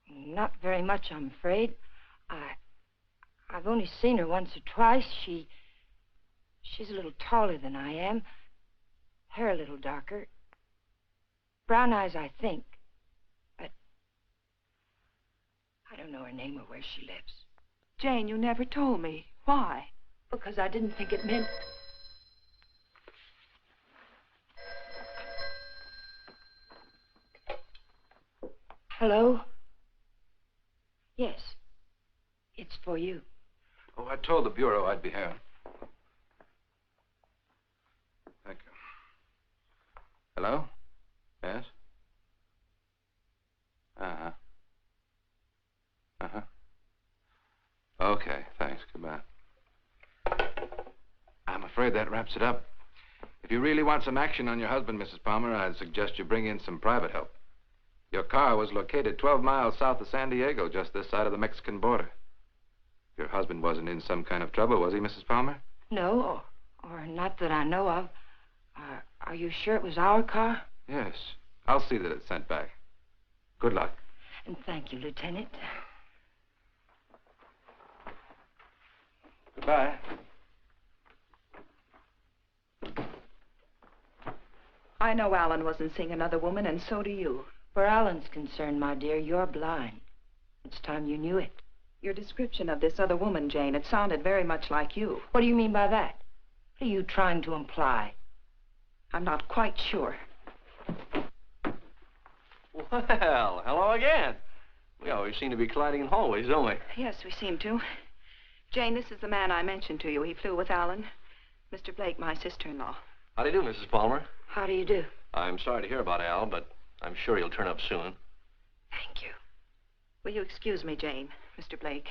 Not very much, I'm afraid. I've only seen her once or twice. She's a little taller than I am. Hair a little darker. Brown eyes, I think. But I don't know her name or where she lives. Jane, you never told me. Why? Because I didn't think it meant... Hello? Yes. It's for you. Oh, I told the Bureau I'd be here. Thank you. Hello? Yes? Uh-huh. Uh-huh. Okay, thanks. Goodbye. I'm afraid that wraps it up. If you really want some action on your husband, Mrs. Palmer, I'd suggest you bring in some private help. Your car was located 12 miles south of San Diego, just this side of the Mexican border. Your husband wasn't in some kind of trouble, was he, Mrs. Palmer? No, or not that I know of. Are you sure it was our car? Yes. I'll see that it's sent back. Good luck. And thank you, Lieutenant. Goodbye. I know Alan wasn't seeing another woman, and so do you. Where Alan's concerned, my dear, you're blind. It's time you knew it. Your description of this other woman, Jane, it sounded very much like you. What do you mean by that? What are you trying to imply? I'm not quite sure. Well, hello again. We always seem to be colliding in hallways, don't we? Yes, we seem to. Jane, this is the man I mentioned to you. He flew with Alan. Mr. Blake, my sister-in-law. How do you do, Mrs. Palmer? How do you do? I'm sorry to hear about Al, but I'm sure he'll turn up soon. Thank you. Will you excuse me, Jane, Mr. Blake?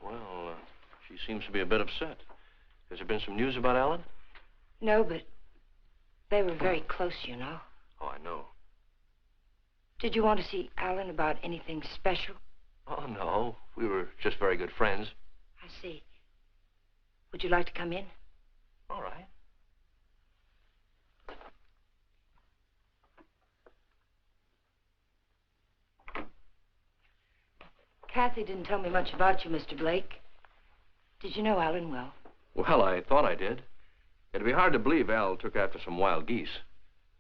Well, she seems to be a bit upset. Has there been some news about Alan? No, but they were very close, you know. Oh, I know. Did you want to see Alan about anything special? Oh, no. We were just very good friends. I see. Would you like to come in? All right. Kathy didn't tell me much about you, Mr. Blake. Did you know Alan well? Well, I thought I did. It'd be hard to believe Al took after some wild geese.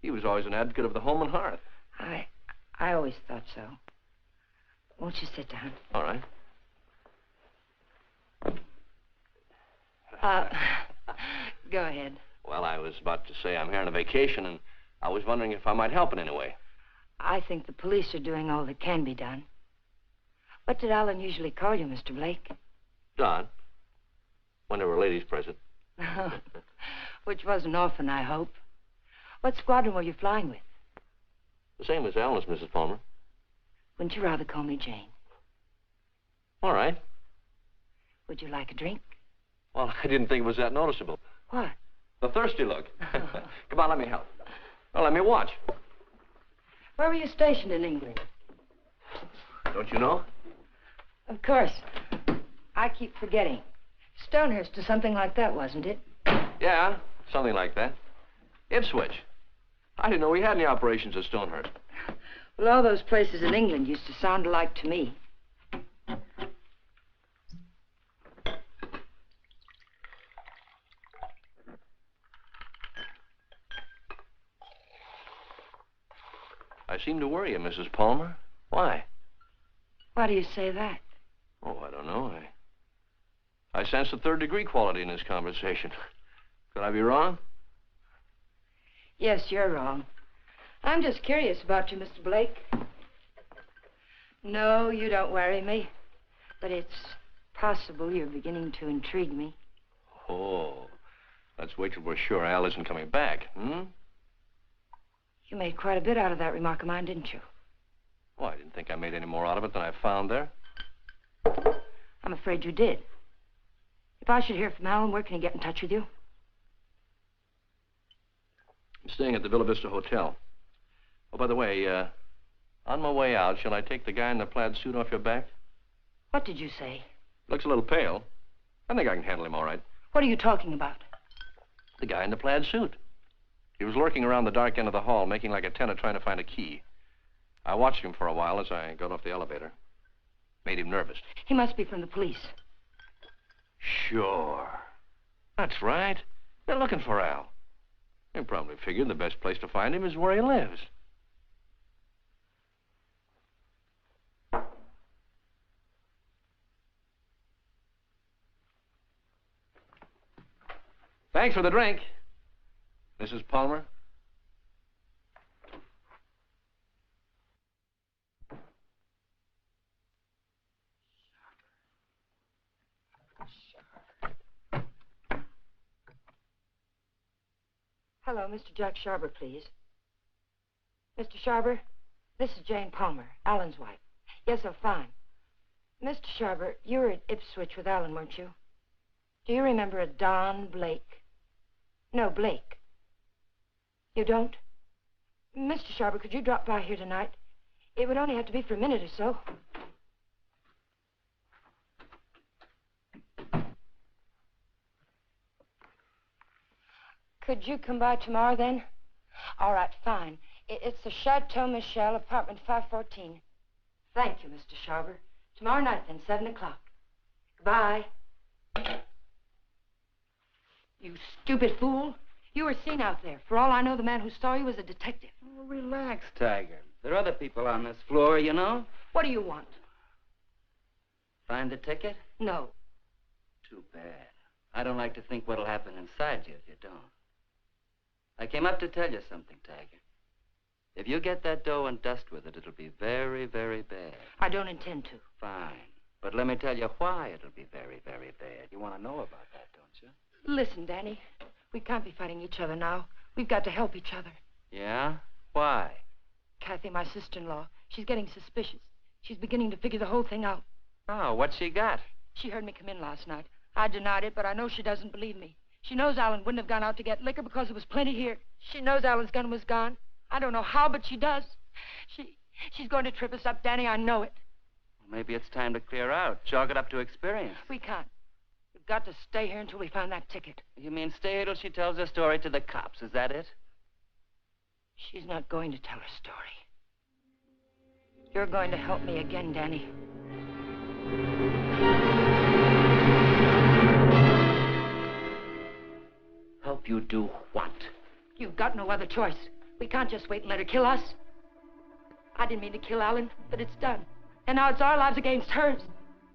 He was always an advocate of the home and hearth. I always thought so. Won't you sit down? All right. Go ahead. Well, I was about to say I'm here on a vacation, and I was wondering if I might help in any way. I think the police are doing all that can be done. What did Alan usually call you, Mr. Blake? Don. When there were ladies present. Which wasn't often, I hope. What squadron were you flying with? The same as Alan's, Mrs. Palmer. Wouldn't you rather call me Jane? All right. Would you like a drink? Well, I didn't think it was that noticeable. What? The thirsty look. Come on, let me help. Well, let me watch. Where were you stationed in England? Don't you know? Of course. I keep forgetting. Stonehurst or something like that, wasn't it? Yeah, something like that. Ipswich. I didn't know we had any operations at Stonehurst. Well, all those places in England used to sound alike to me. I seem to worry you, Mrs. Palmer. Why? Why do you say that? Oh, I don't know. I sense a third-degree quality in this conversation. Could I be wrong? Yes, you're wrong. I'm just curious about you, Mr. Blake. No, you don't worry me. But it's possible you're beginning to intrigue me. Oh, let's wait till we're sure Al isn't coming back, You made quite a bit out of that remark of mine, didn't you? Well, I didn't think I made any more out of it than I found there. I'm afraid you did. If I should hear from Alan, where can he get in touch with you? I'm staying at the Villa Vista Hotel. Oh, by the way, on my way out, shall I take the guy in the plaid suit off your back? What did you say? Looks a little pale. I think I can handle him all right. What are you talking about? The guy in the plaid suit. He was lurking around the dark end of the hall, making like a tenant trying to find a key. I watched him for a while as I got off the elevator. Made him nervous. He must be from the police. Sure. That's right. They're looking for Al. They probably figured the best place to find him is where he lives. Thanks for the drink, Mrs. Palmer. Hello, Mr. Jack Sharber, please. Mr. Sharber, this is Jane Palmer, Alan's wife. Yes, oh, fine. Mr. Sharber, you were at Ipswich with Alan, weren't you? Do you remember a Don Blake? No, Blake. You don't? Mr. Sharber, could you drop by here tonight? It would only have to be for a minute or so. Could you come by tomorrow, then? All right, fine. It's the Chateau Michel, apartment 514. Thank you, Mr. Sharber. Tomorrow night, then, 7 o'clock. Goodbye. You stupid fool. You were seen out there. For all I know, the man who saw you was a detective. Oh, relax, Tiger. There are other people on this floor, you know. What do you want? Find the ticket? No. Too bad. I don't like to think what'll happen inside you if you don't. I came up to tell you something, Tiger. If you get that dough and dust with it, it'll be very, very bad. I don't intend to. Fine. But let me tell you why it'll be very, very bad. You want to know about that, don't you? Listen, Danny. We can't be fighting each other now. We've got to help each other. Yeah? Why? Kathy, my sister-in-law, she's getting suspicious. She's beginning to figure the whole thing out. Oh, what's she got? She heard me come in last night. I denied it, but I know she doesn't believe me. She knows Alan wouldn't have gone out to get liquor because there was plenty here. She knows Alan's gun was gone. I don't know how, but she does. She's going to trip us up, Danny. I know it. Maybe it's time to clear out. Chalk it up to experience. We can't. We've got to stay here until we find that ticket. You mean stay here till she tells her story to the cops, is that it? She's not going to tell her story. You're going to help me again, Danny. Help you do what? You've got no other choice. We can't just wait and let her kill us. I didn't mean to kill Alan, but it's done. And now it's our lives against hers.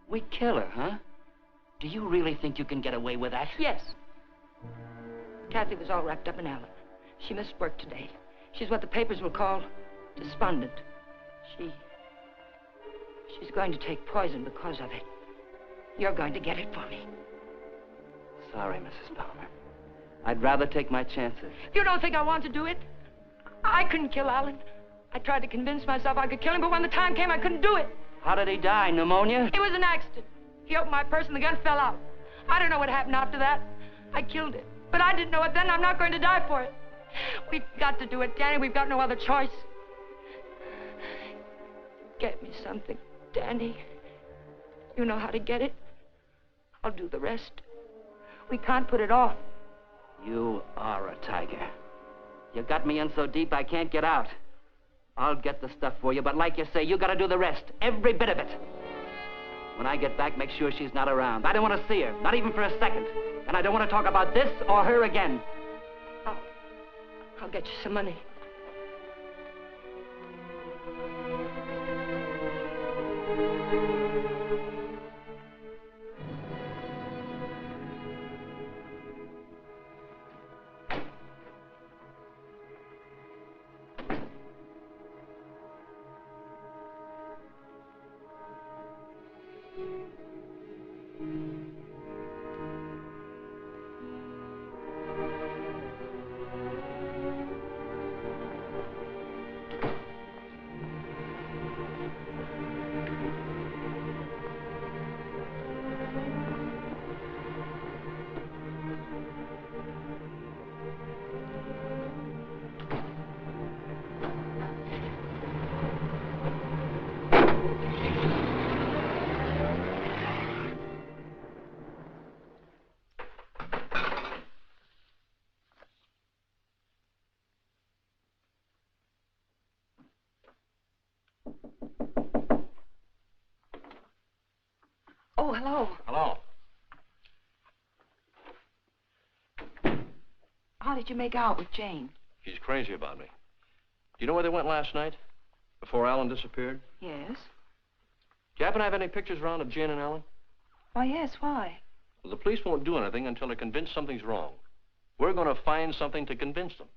We kill her, huh? Do you really think you can get away with that? Yes. Kathy was all wrapped up in Alan. She missed work today. She's what the papers will call despondent. She's going to take poison because of it. You're going to get it for me. Sorry, Mrs. Palmer. I'd rather take my chances. You don't think I want to do it? I couldn't kill Alan. I tried to convince myself I could kill him, but when the time came, I couldn't do it. How did he die? Pneumonia? It was an accident. He opened my purse and the gun fell out. I don't know what happened after that. I killed it. But I didn't know it then. I'm not going to die for it. We've got to do it, Danny. We've got no other choice. Get me something, Danny. You know how to get it. I'll do the rest. We can't put it off. You are a tiger. You got me in so deep I can't get out. I'll get the stuff for you, but like you say, you gotta do the rest. Every bit of it. When I get back, make sure she's not around. I don't want to see her, not even for a second. And I don't want to talk about this or her again. I'll get you some money. Oh, hello. Hello. How did you make out with Jane? She's crazy about me. Do you know where they went last night? Before Alan disappeared? Yes. Do you happen to have any pictures around of Jane and Alan? Why, yes, why? Well, the police won't do anything until they're convinced something's wrong. We're going to find something to convince them.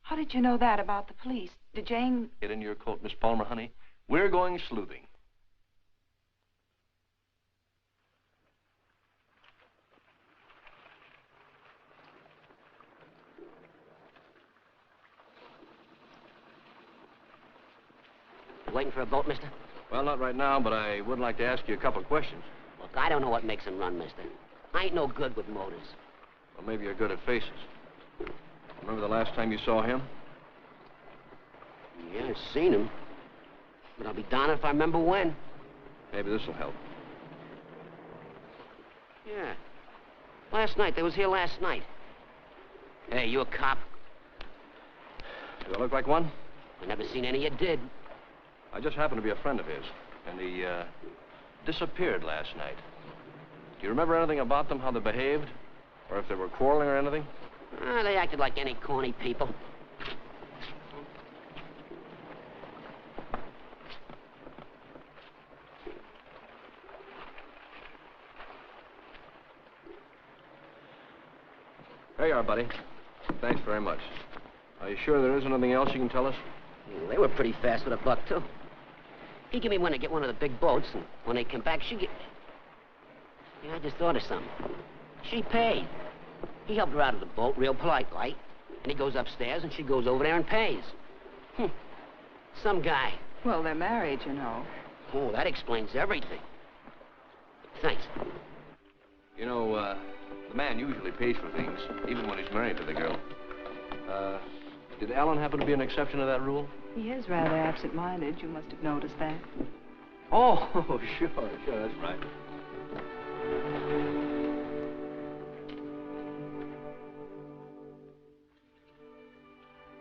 How did you know that about the police? Did Jane... Get in your coat, Miss Palmer, honey. We're going sleuthing. Waiting for a boat, mister? Well, not right now, but I would like to ask you a couple of questions. Look, I don't know what makes them run, mister. I ain't no good with motors. Well, maybe you're good at faces. Remember the last time you saw him? Yeah, I've seen him. But I'll be darned if I remember when. Maybe this will help. Yeah. Last night. They was here last night. Hey, you a cop? Do I look like one? I never seen any you did. I just happened to be a friend of his, and he disappeared last night. Do you remember anything about them, how they behaved? Or if they were quarreling or anything? They acted like any corny people. There you are, buddy. Thanks very much. Are you sure there isn't anything else you can tell us? They were pretty fast with a buck, too. He gave me one to get one of the big boats, and when they come back, Yeah, I just thought of something. She paid. He helped her out of the boat real polite-like, and he goes upstairs, and she goes over there and pays. Some guy. Well, they're married, you know. Oh, that explains everything. Thanks. You know, the man usually pays for things, even when he's married to the girl. Did Alan happen to be an exception to that rule? He is rather absent-minded. You must have noticed that. Oh, sure, that's right.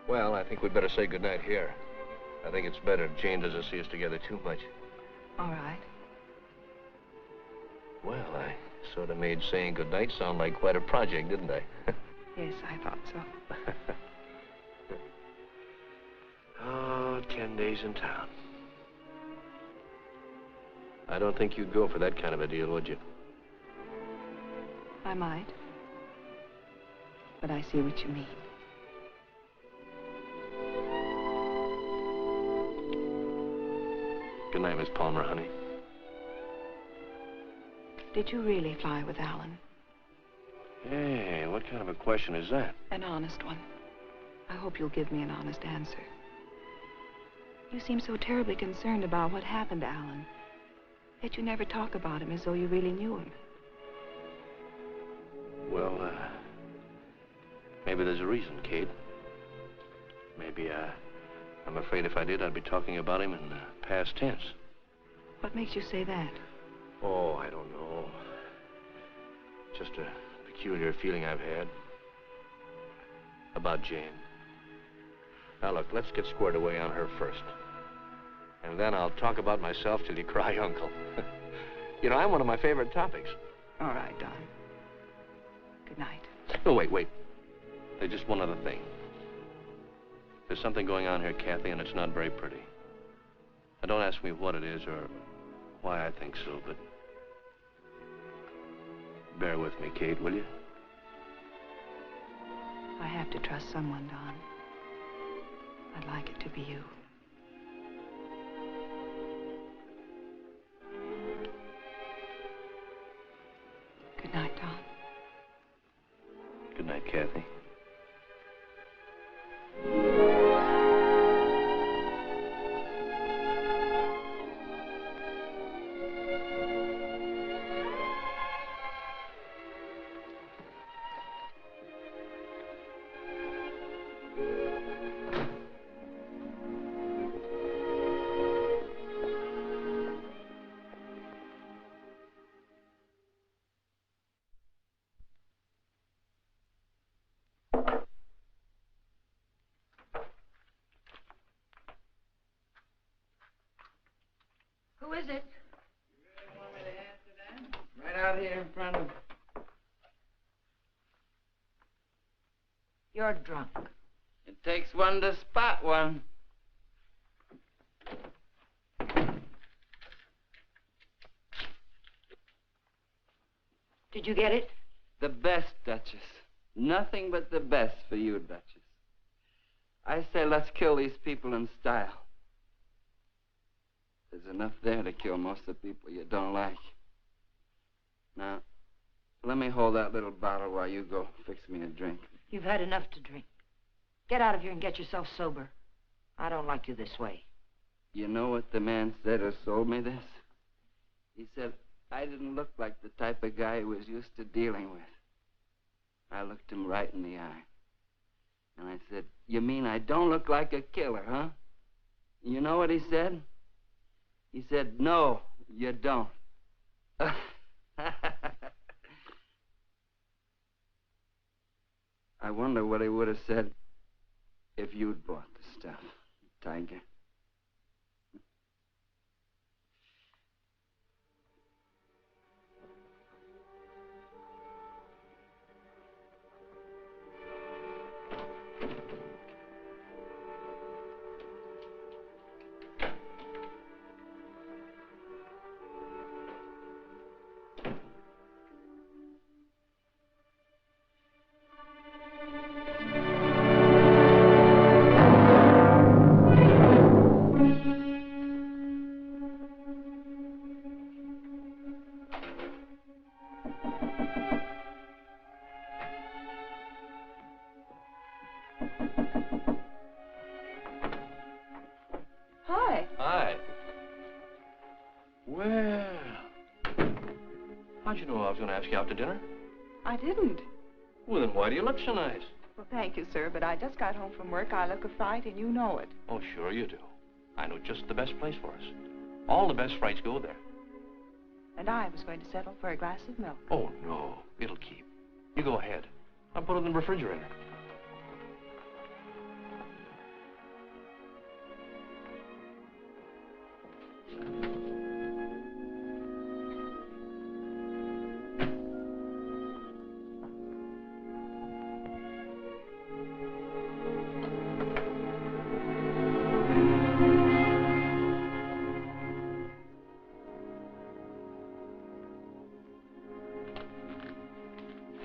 Well, I think we'd better say goodnight here. I think it's better if Jane doesn't see us together too much. All right. Well, I sort of made saying goodnight sound like quite a project, didn't I? Yes, I thought so. Oh, 10 days in town. I don't think you'd go for that kind of a deal, would you? I might. But I see what you mean. Good night, Miss Palmer, honey. Did you really fly with Alan? Hey, what kind of a question is that? An honest one. I hope you'll give me an honest answer. You seem so terribly concerned about what happened to Alan. Yet you never talk about him as though you really knew him. Well, maybe there's a reason, Kate. Maybe, I'm afraid if I did, I'd be talking about him in past tense. What makes you say that? Oh, I don't know. Just a peculiar feeling I've had about Jane. Now, look, let's get squared away on her first. And then I'll talk about myself till you cry uncle. You know, I'm one of my favorite topics. All right, Don. Good night. Oh, wait. There's just one other thing. There's something going on here, Kathy, and it's not very pretty. Now, don't ask me what it is or why I think so, but bear with me, Kate, will you? I have to trust someone, Don. I'd like it to be you. Good night, Don. Good night, Kathy. Who is it? You really want me to answer that? Right out here in front of... You're drunk. It takes one to spot one. Did you get it? The best, Duchess. Nothing but the best for you, Duchess. I say let's kill these people in style. There's enough there to kill most of the people you don't like. Now, let me hold that little bottle while you go fix me a drink. You've had enough to drink. Get out of here and get yourself sober. I don't like you this way. You know what the man said who sold me this? He said I didn't look like the type of guy he was used to dealing with. I looked him right in the eye. And I said, you mean I don't look like a killer, huh? You know what he said? He said, no, you don't. I wonder what he would have said if you'd bought the stuff, Tiger. Hi. Well, how'd you know I was going to ask you out to dinner? I didn't. Well, then why do you look so nice? Well, thank you, sir, but I just got home from work. I look a fright, and you know it. Oh, sure you do. I know just the best place for us. All the best frights go there. And I was going to settle for a glass of milk. Oh, no. It'll keep. You go ahead. I'll put it in the refrigerator.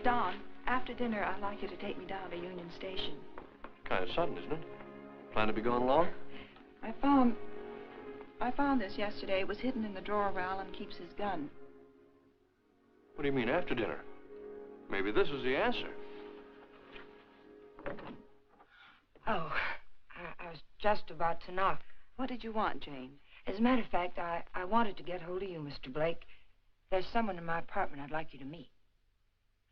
Don, after dinner, I'd like you to take me down to Union Station. Kind of sudden, isn't it? Plan to be going long? I found this yesterday. It was hidden in the drawer where Alan keeps his gun. What do you mean, after dinner? Maybe this is the answer. Oh, I was just about to knock. What did you want, Jane? As a matter of fact, I wanted to get hold of you, Mr. Blake. There's someone in my apartment I'd like you to meet.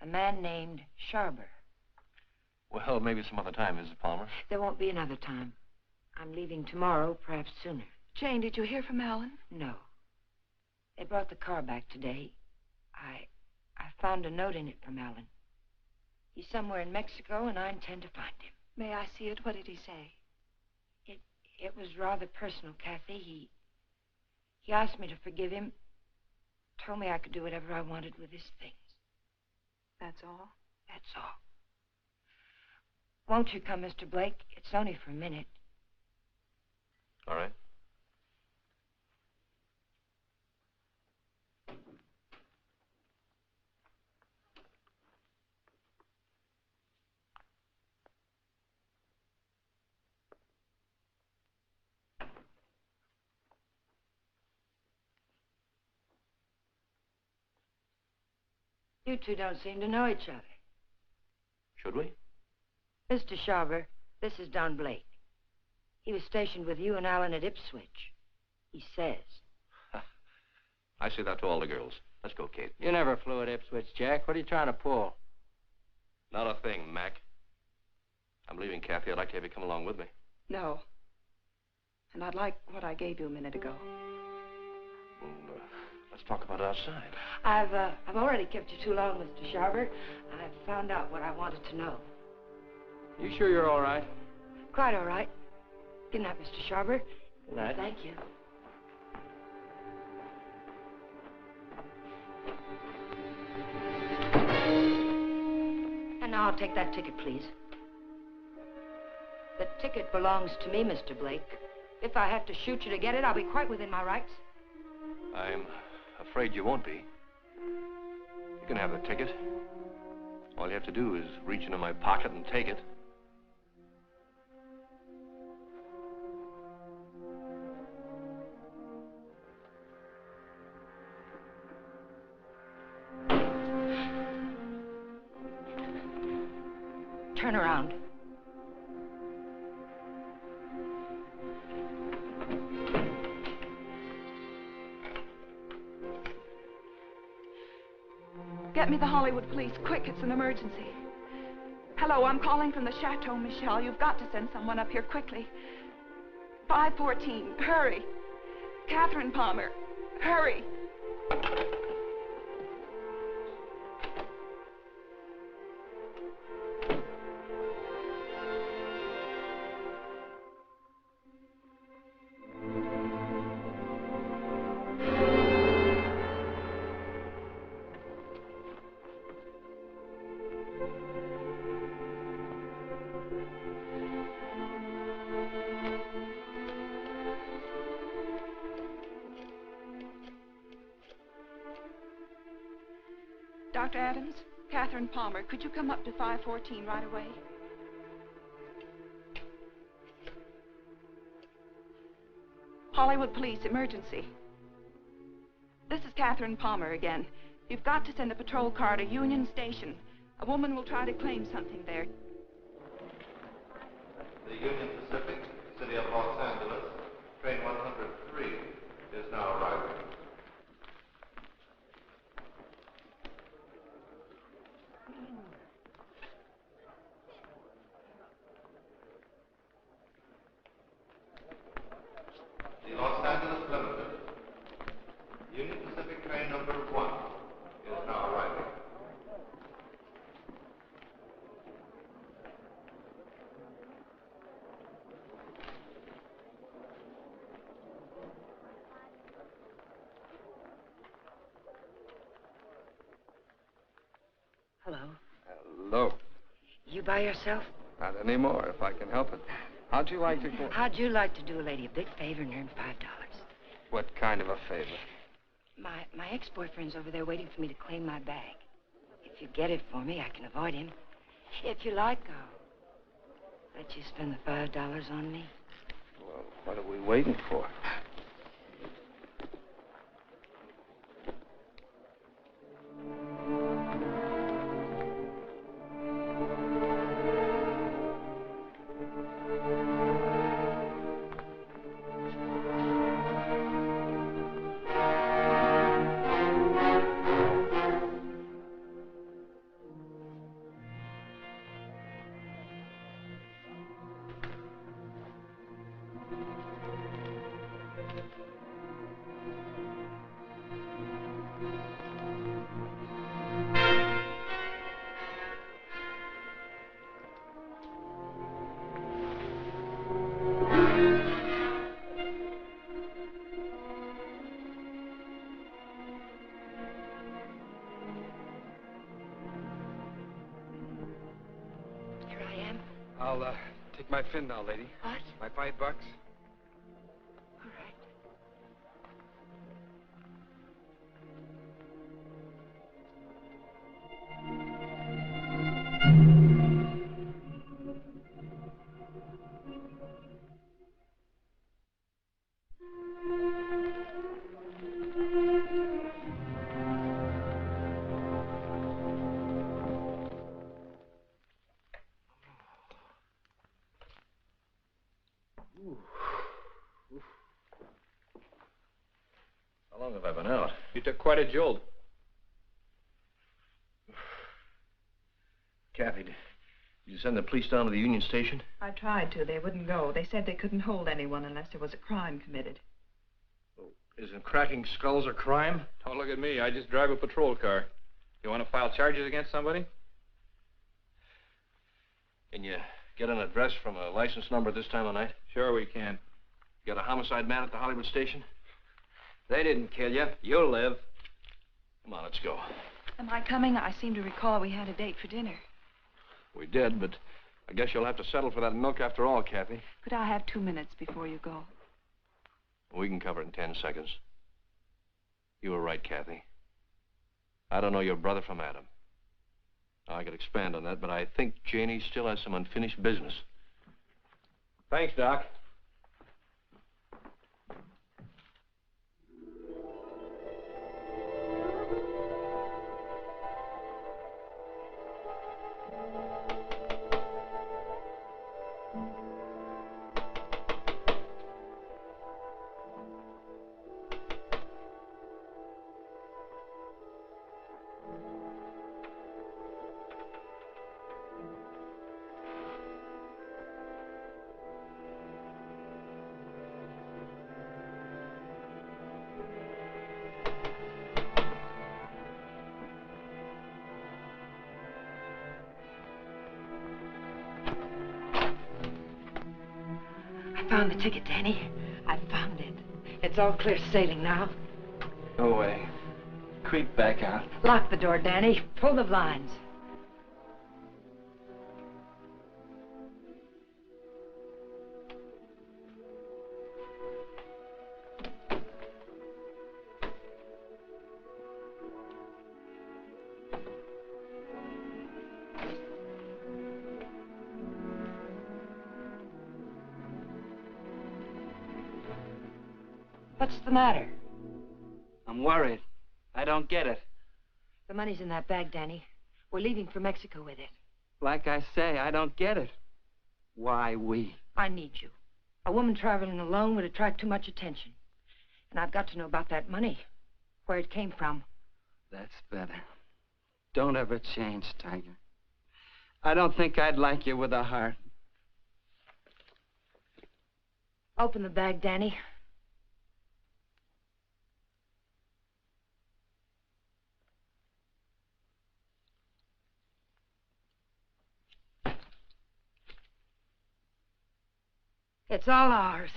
A man named Sharber. Well, maybe some other time, Mrs. Palmer. There won't be another time. I'm leaving tomorrow, perhaps sooner. Jane, did you hear from Alan? No. They brought the car back today. I found a note in it from Alan. He's somewhere in Mexico, and I intend to find him. May I see it? What did he say? It was rather personal, Kathy. He asked me to forgive him. Told me I could do whatever I wanted with his things. That's all? That's all. Won't you come, Mr. Blake? It's only for a minute. All right. You two don't seem to know each other. Should we? Mr. Sharber, this is Don Blake. He was stationed with you and Alan at Ipswich. He says. I say that to all the girls. Let's go, Kate. You never flew at Ipswich, Jack. What are you trying to pull? Not a thing, Mac. I'm leaving, Kathy. I'd like to have you come along with me. No. And I'd like what I gave you a minute ago. Well, let's talk about it outside. I've already kept you too long, Mr. Sharber. I've found out what I wanted to know. You sure you're all right? Quite all right. Good night, Mr. Sharber. Good night. Thank you. And now I'll take that ticket, please. The ticket belongs to me, Mr. Blake. If I have to shoot you to get it, I'll be quite within my rights. I'm afraid you won't be. You can have the ticket. All you have to do is reach into my pocket and take it. Turn around. Get me the Hollywood police, quick, it's an emergency. Hello, I'm calling from the Chateau Michel. You've got to send someone up here quickly. 514, hurry. Catherine Palmer, hurry. Dr. Adams, Catherine Palmer, could you come up to 514 right away? Hollywood Police, emergency. This is Catherine Palmer again. You've got to send a patrol car to Union Station. A woman will try to claim something there. The Union Pacific, City of Los Angeles, train 103 is now arriving. The Los Angeles Limited, Union Pacific train number 1 is now arriving. Hello. Hello. You by yourself? Not anymore, if I can help it. How'd you like to go? How'd you like to do a lady a big favor and earn $5? What kind of a favor? My ex-boyfriend's over there waiting for me to claim my bag. If you get it for me, I can avoid him. If you like, I'll let you spend the $5 on me. Well, what are we waiting for? I'll take my fin now, lady. What? My $5. All right. How long have I been out? You took quite a jolt. Kathy, did you send the police down to the Union Station? I tried to. They wouldn't go. They said they couldn't hold anyone unless there was a crime committed. Isn't cracking skulls a crime? Don't look at me. I just drive a patrol car. You want to file charges against somebody? Can you get an address from a license number at this time of night? Sure we can. You got a homicide man at the Hollywood station? They didn't kill you. You'll live. Come on, let's go. Am I coming? I seem to recall we had a date for dinner. We did, but I guess you'll have to settle for that milk after all, Kathy. Could I have 2 minutes before you go? We can cover it in 10 seconds. You were right, Kathy. I don't know your brother from Adam. I could expand on that, but I think Janie still has some unfinished business. Thanks, Doc. I found the ticket, Danny. I found it. It's all clear sailing now. Go away. Creep back out. Lock the door, Danny. Pull the blinds. What's the matter? I'm worried. I don't get it. The money's in that bag, Danny. We're leaving for Mexico with it. Like I say, I don't get it. Why we? I need you. A woman traveling alone would attract too much attention. And I've got to know about that money. Where it came from. That's better. Don't ever change, Tiger. I don't think I'd like you with a heart. Open the bag, Danny. It's all ours.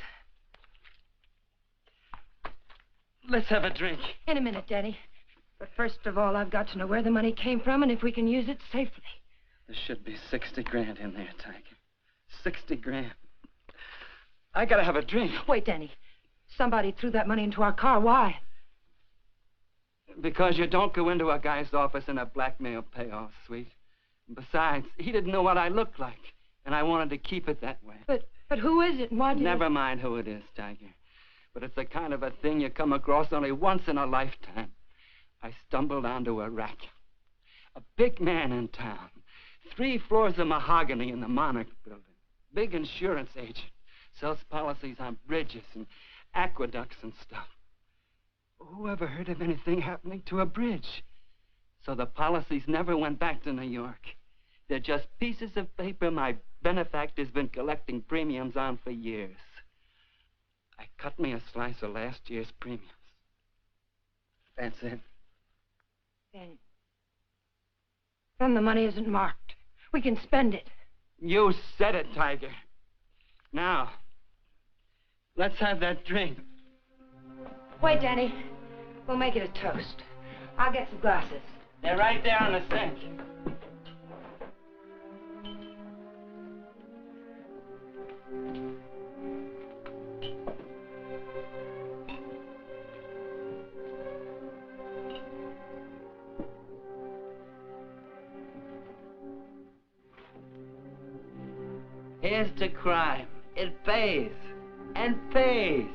Let's have a drink. In a minute, Danny. But first of all, I've got to know where the money came from and if we can use it safely. There should be 60 grand in there, Tiger. 60 grand. I gotta have a drink. Wait, Danny. Somebody threw that money into our car. Why? Because you don't go into a guy's office in a blackmail payoff, sweet. Besides, he didn't know what I looked like, and I wanted to keep it that way. But who is it and why do you... Never mind who it is, Tiger. But it's the kind of a thing you come across only once in a lifetime. I stumbled onto a racket. A big man in town. 3 floors of mahogany in the Monarch building. Big insurance agent. Sells policies on bridges and aqueducts and stuff. Who ever heard of anything happening to a bridge? So the policies never went back to New York. They're just pieces of paper my benefactor's been collecting premiums on for years. I cut me a slice of last year's premiums. That's it. Then the money isn't marked. We can spend it. You said it, Tiger. Now, let's have that drink. Wait, Danny. We'll make it a toast. I'll get some glasses. They're right there on the sink. Here's to crime. It pays. And pays.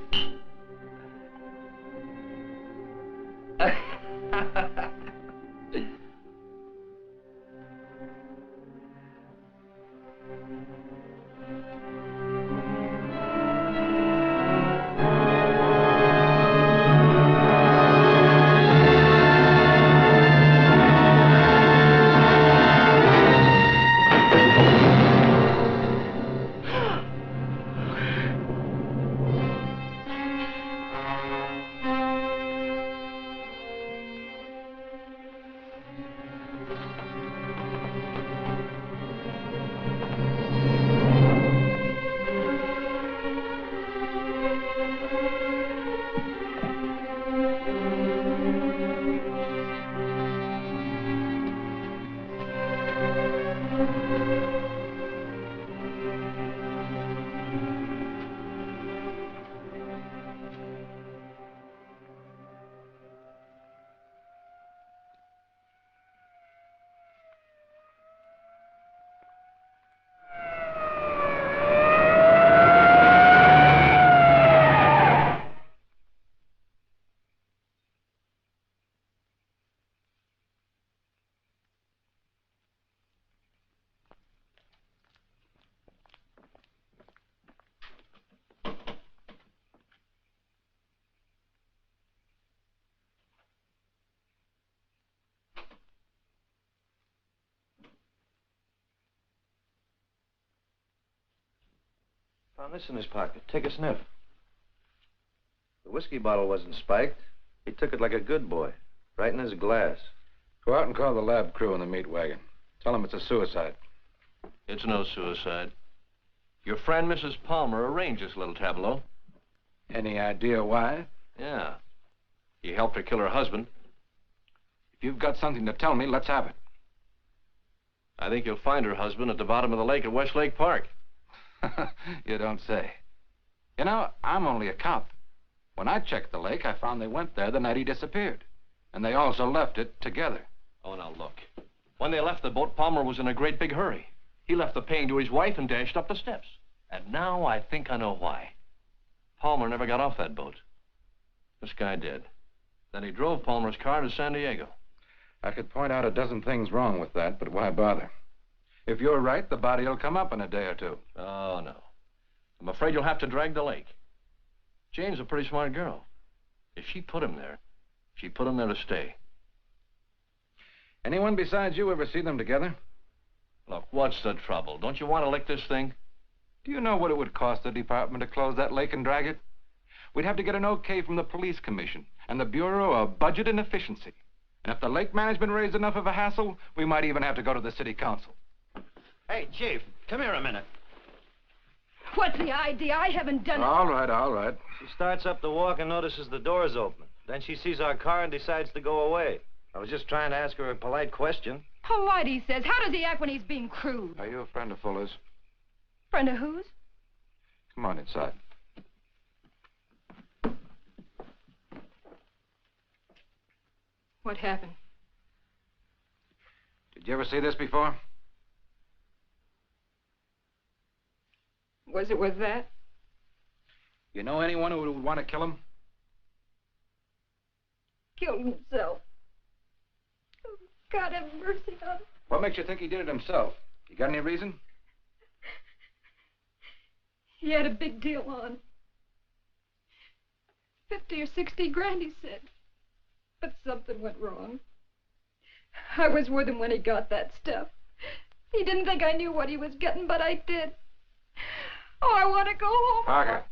Found this in his pocket. Take a sniff. The whiskey bottle wasn't spiked. He took it like a good boy, right in his glass. Go out and call the lab crew in the meat wagon. Tell them it's a suicide. It's no suicide. Your friend, Mrs. Palmer, arranged this little tableau. Any idea why? Yeah. He helped her kill her husband. If you've got something to tell me, let's have it. I think you'll find her husband at the bottom of the lake at Westlake Park. You don't say. You know, I'm only a cop. When I checked the lake, I found they went there the night he disappeared. And they also left it together. Oh, now look. When they left the boat, Palmer was in a great big hurry. He left the paying to his wife and dashed up the steps. And now I think I know why. Palmer never got off that boat. This guy did. Then he drove Palmer's car to San Diego. I could point out a dozen things wrong with that, but why bother? If you're right, the body will come up in a day or two. Oh, no. I'm afraid you'll have to drag the lake. Jane's a pretty smart girl. If she put him there, she put him there to stay. Anyone besides you ever see them together? Look, what's the trouble? Don't you want to lick this thing? Do you know what it would cost the department to close that lake and drag it? We'd have to get an okay from the police commission and the Bureau of Budget and Efficiency. And if the lake management raised enough of a hassle, we might even have to go to the city council. Hey, Chief, come here a minute. What's the idea? I haven't done it. All right, all right. She starts up the walk and notices the door's open. Then she sees our car and decides to go away. I was just trying to ask her a polite question. Polite, he says. How does he act when he's being crude? Are you a friend of Fuller's? Friend of whose? Come on inside. What happened? Did you ever see this before? Was it with that? You know anyone who would want to kill him? Killed himself. Oh, God have mercy on him. What makes you think he did it himself? You got any reason? He had a big deal on. 50 or 60 grand, he said. But something went wrong. I was with him when he got that stuff. He didn't think I knew what he was getting, but I did. Oh, I want to go home. Parker,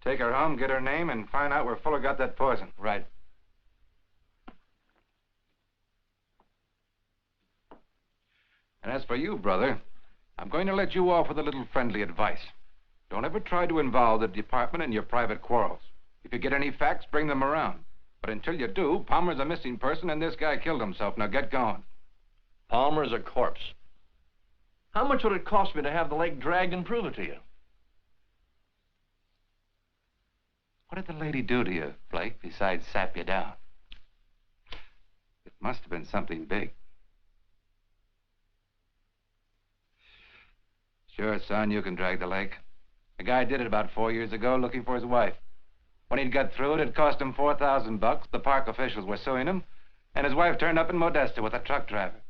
take her home, get her name, and find out where Fuller got that poison. Right. And as for you, brother, I'm going to let you off with a little friendly advice. Don't ever try to involve the department in your private quarrels. If you get any facts, bring them around. But until you do, Palmer's a missing person and this guy killed himself. Now get going. Palmer's a corpse. How much would it cost me to have the leg dragged and prove it to you? What did the lady do to you, Blake, besides sap you down? It must have been something big. Sure, son, you can drag the leg. The guy did it about 4 years ago looking for his wife. When he'd got through, it cost him $4,000. The park officials were suing him, and his wife turned up in Modesto with a truck driver.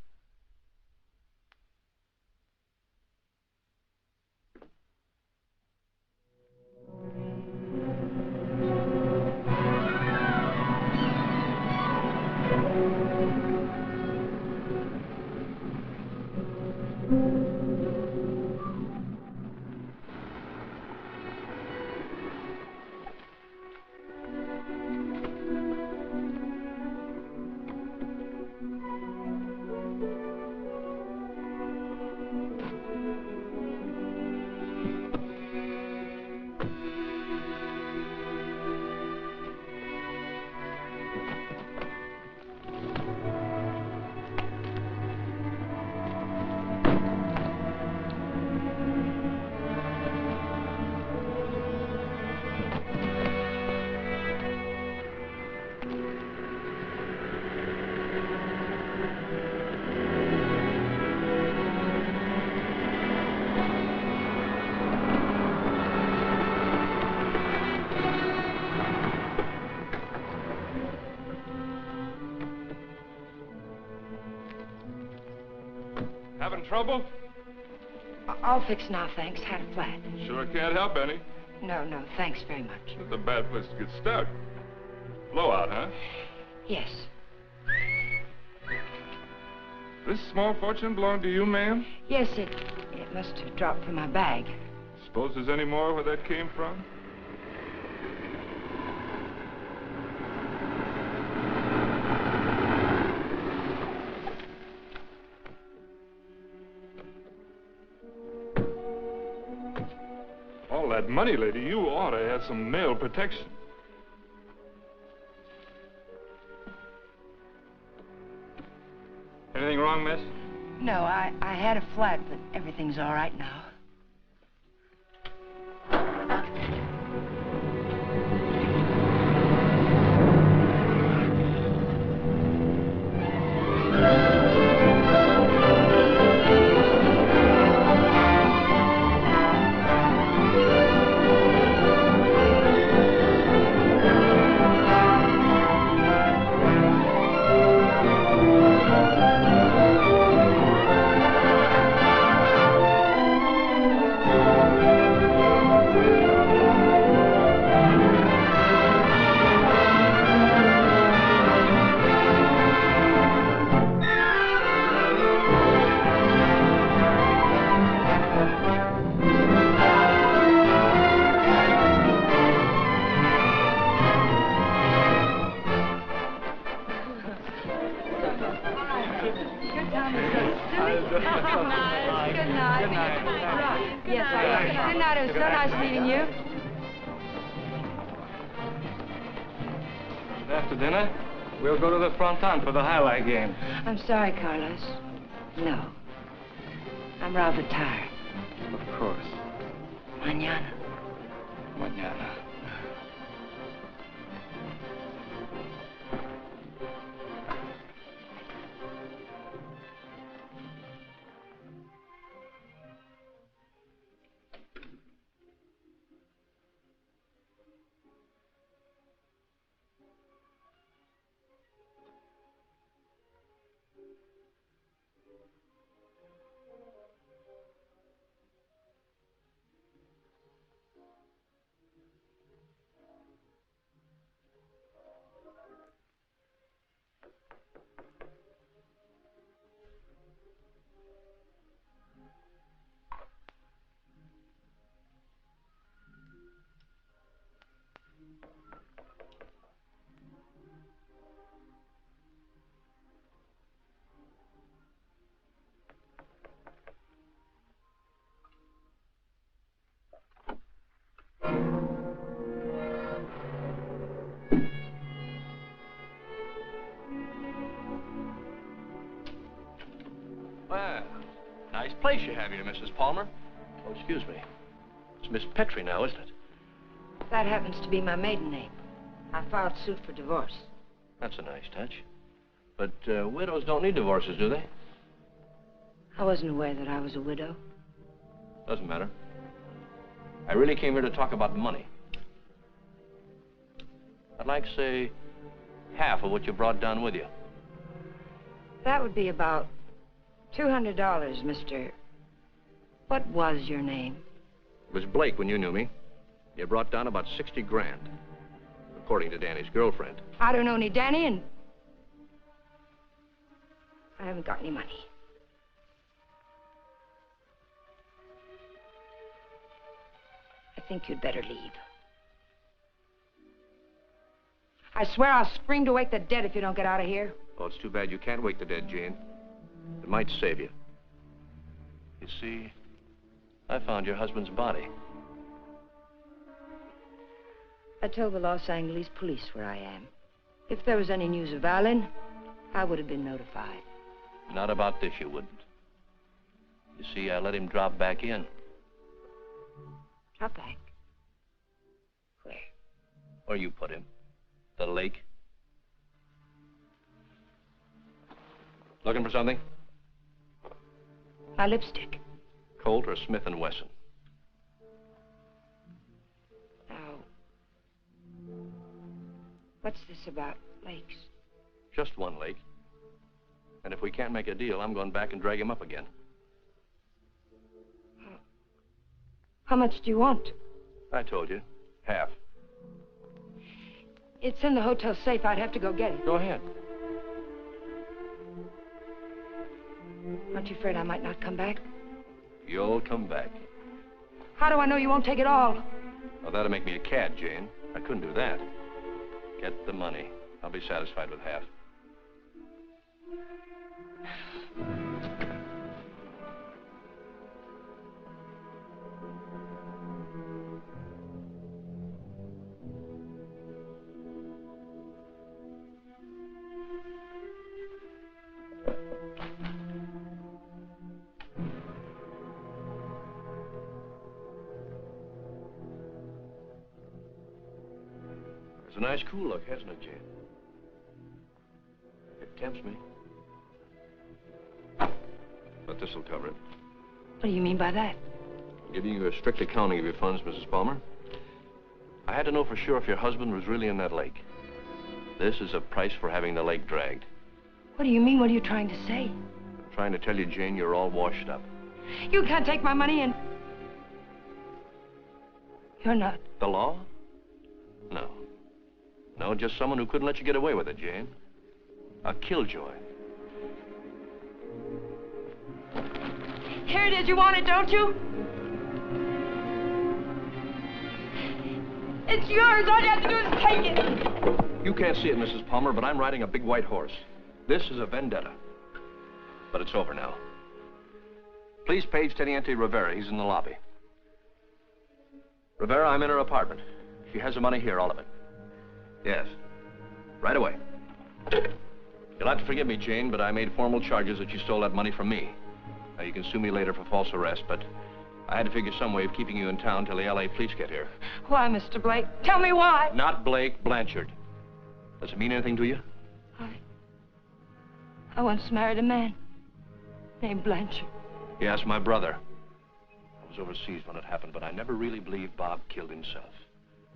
Having trouble? All fixed now, thanks. Had a flat. Sure can't help any. No, thanks very much. It's a bad place to get stuck. Blowout, huh? Yes. This small fortune belong to you, ma'am? Yes, it must have dropped from my bag. Suppose there's any more where that came from? All that money, lady, you ought to have some mail protection. Anything wrong, miss? No, I had a flat, but everything's all right now. We'll go to the fronton for the highlight game. I'm sorry, Carlos. No. I'm rather tired. Of course. Mañana. Mañana. Well, nice place you have here, Mrs. Palmer. Oh, excuse me. It's Miss Petrie now, isn't it? That happens to be my maiden name. I filed suit for divorce. That's a nice touch. But widows don't need divorces, do they? I wasn't aware that I was a widow. Doesn't matter. I really came here to talk about money. I'd like, say, half of what you brought down with you. That would be about $200, Mr. What was your name? It was Blake when you knew me. You brought down about 60 grand, according to Danny's girlfriend. I don't know any Danny, and I haven't got any money. I think you'd better leave. I swear I'll scream to wake the dead if you don't get out of here. Oh, it's too bad you can't wake the dead, Jane. It might save you. You see, I found your husband's body. I told the Los Angeles police where I am. If there was any news of Alan, I would have been notified. Not about this, you wouldn't. You see, I let him drop back in. Drop back? Where? Where you put him. The lake. Looking for something? My lipstick. Colt or Smith & Wesson? Now, what's this about lakes? Just one lake. And if we can't make a deal, I'm going back and drag him up again. How much do you want? I told you. Half. It's in the hotel safe. I'd have to go get it. Go ahead. Aren't you afraid I might not come back? You'll come back. How do I know you won't take it all? Well, that'll make me a cad, Jane. I couldn't do that. Get the money. I'll be satisfied with half. It's a nice cool look, hasn't it, Jane? It tempts me. But this'll cover it. What do you mean by that? I'm giving you a strict accounting of your funds, Mrs. Palmer. I had to know for sure if your husband was really in that lake. This is a price for having the lake dragged. What do you mean? What are you trying to say? I'm trying to tell you, Jane, you're all washed up. You can't take my money and... You're not. The law? No. No, just someone who couldn't let you get away with it, Jane. A killjoy. Here it is. You want it, don't you? It's yours. All you have to do is take it. You can't see it, Mrs. Palmer, but I'm riding a big white horse. This is a vendetta. But it's over now. Please page Teniente Rivera. He's in the lobby. Rivera, I'm in her apartment. She has the money here, all of it. Yes. Right away. You'll have to forgive me, Jane, but I made formal charges that you stole that money from me. Now, you can sue me later for false arrest, but I had to figure some way of keeping you in town till the L.A. police get here. Why, Mr. Blake? Tell me why. Not Blake, Blanchard. Does it mean anything to you? I once married a man named Blanchard. Yes, my brother. I was overseas when it happened, but I never really believed Bob killed himself.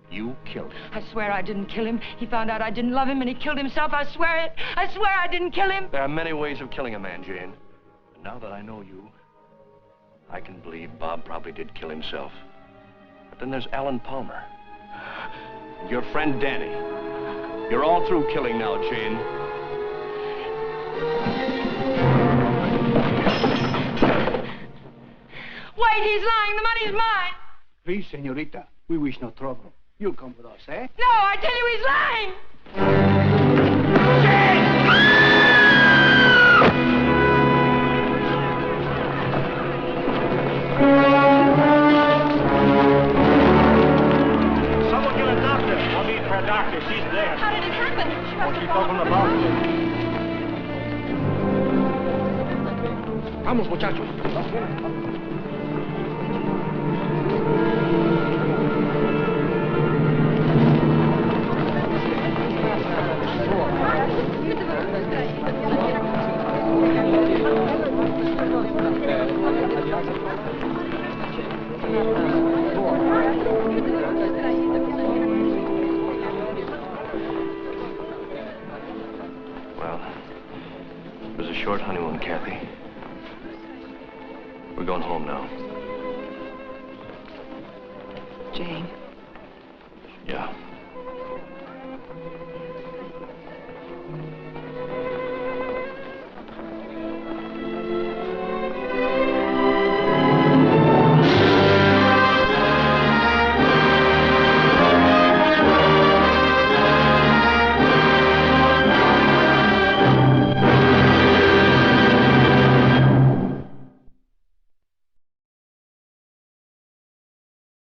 You killed him. I swear I didn't kill him. He found out I didn't love him and he killed himself. I swear it. I swear I didn't kill him. There are many ways of killing a man, Jane. And now that I know you, I can believe Bob probably did kill himself. But then there's Alan Palmer. And your friend Danny. You're all through killing now, Jane. Wait, he's lying. The money's mine. Please, señorita, we wish no trouble. You'll come with us, eh? No, I tell you he's lying. Someone get a doctor. I'll need her doctor. She's there. How did it happen? Oh, she fell from the balcony. Vamos, muchachos. Well, it was a short honeymoon, Kathy. We're going home now. Jane. Yeah.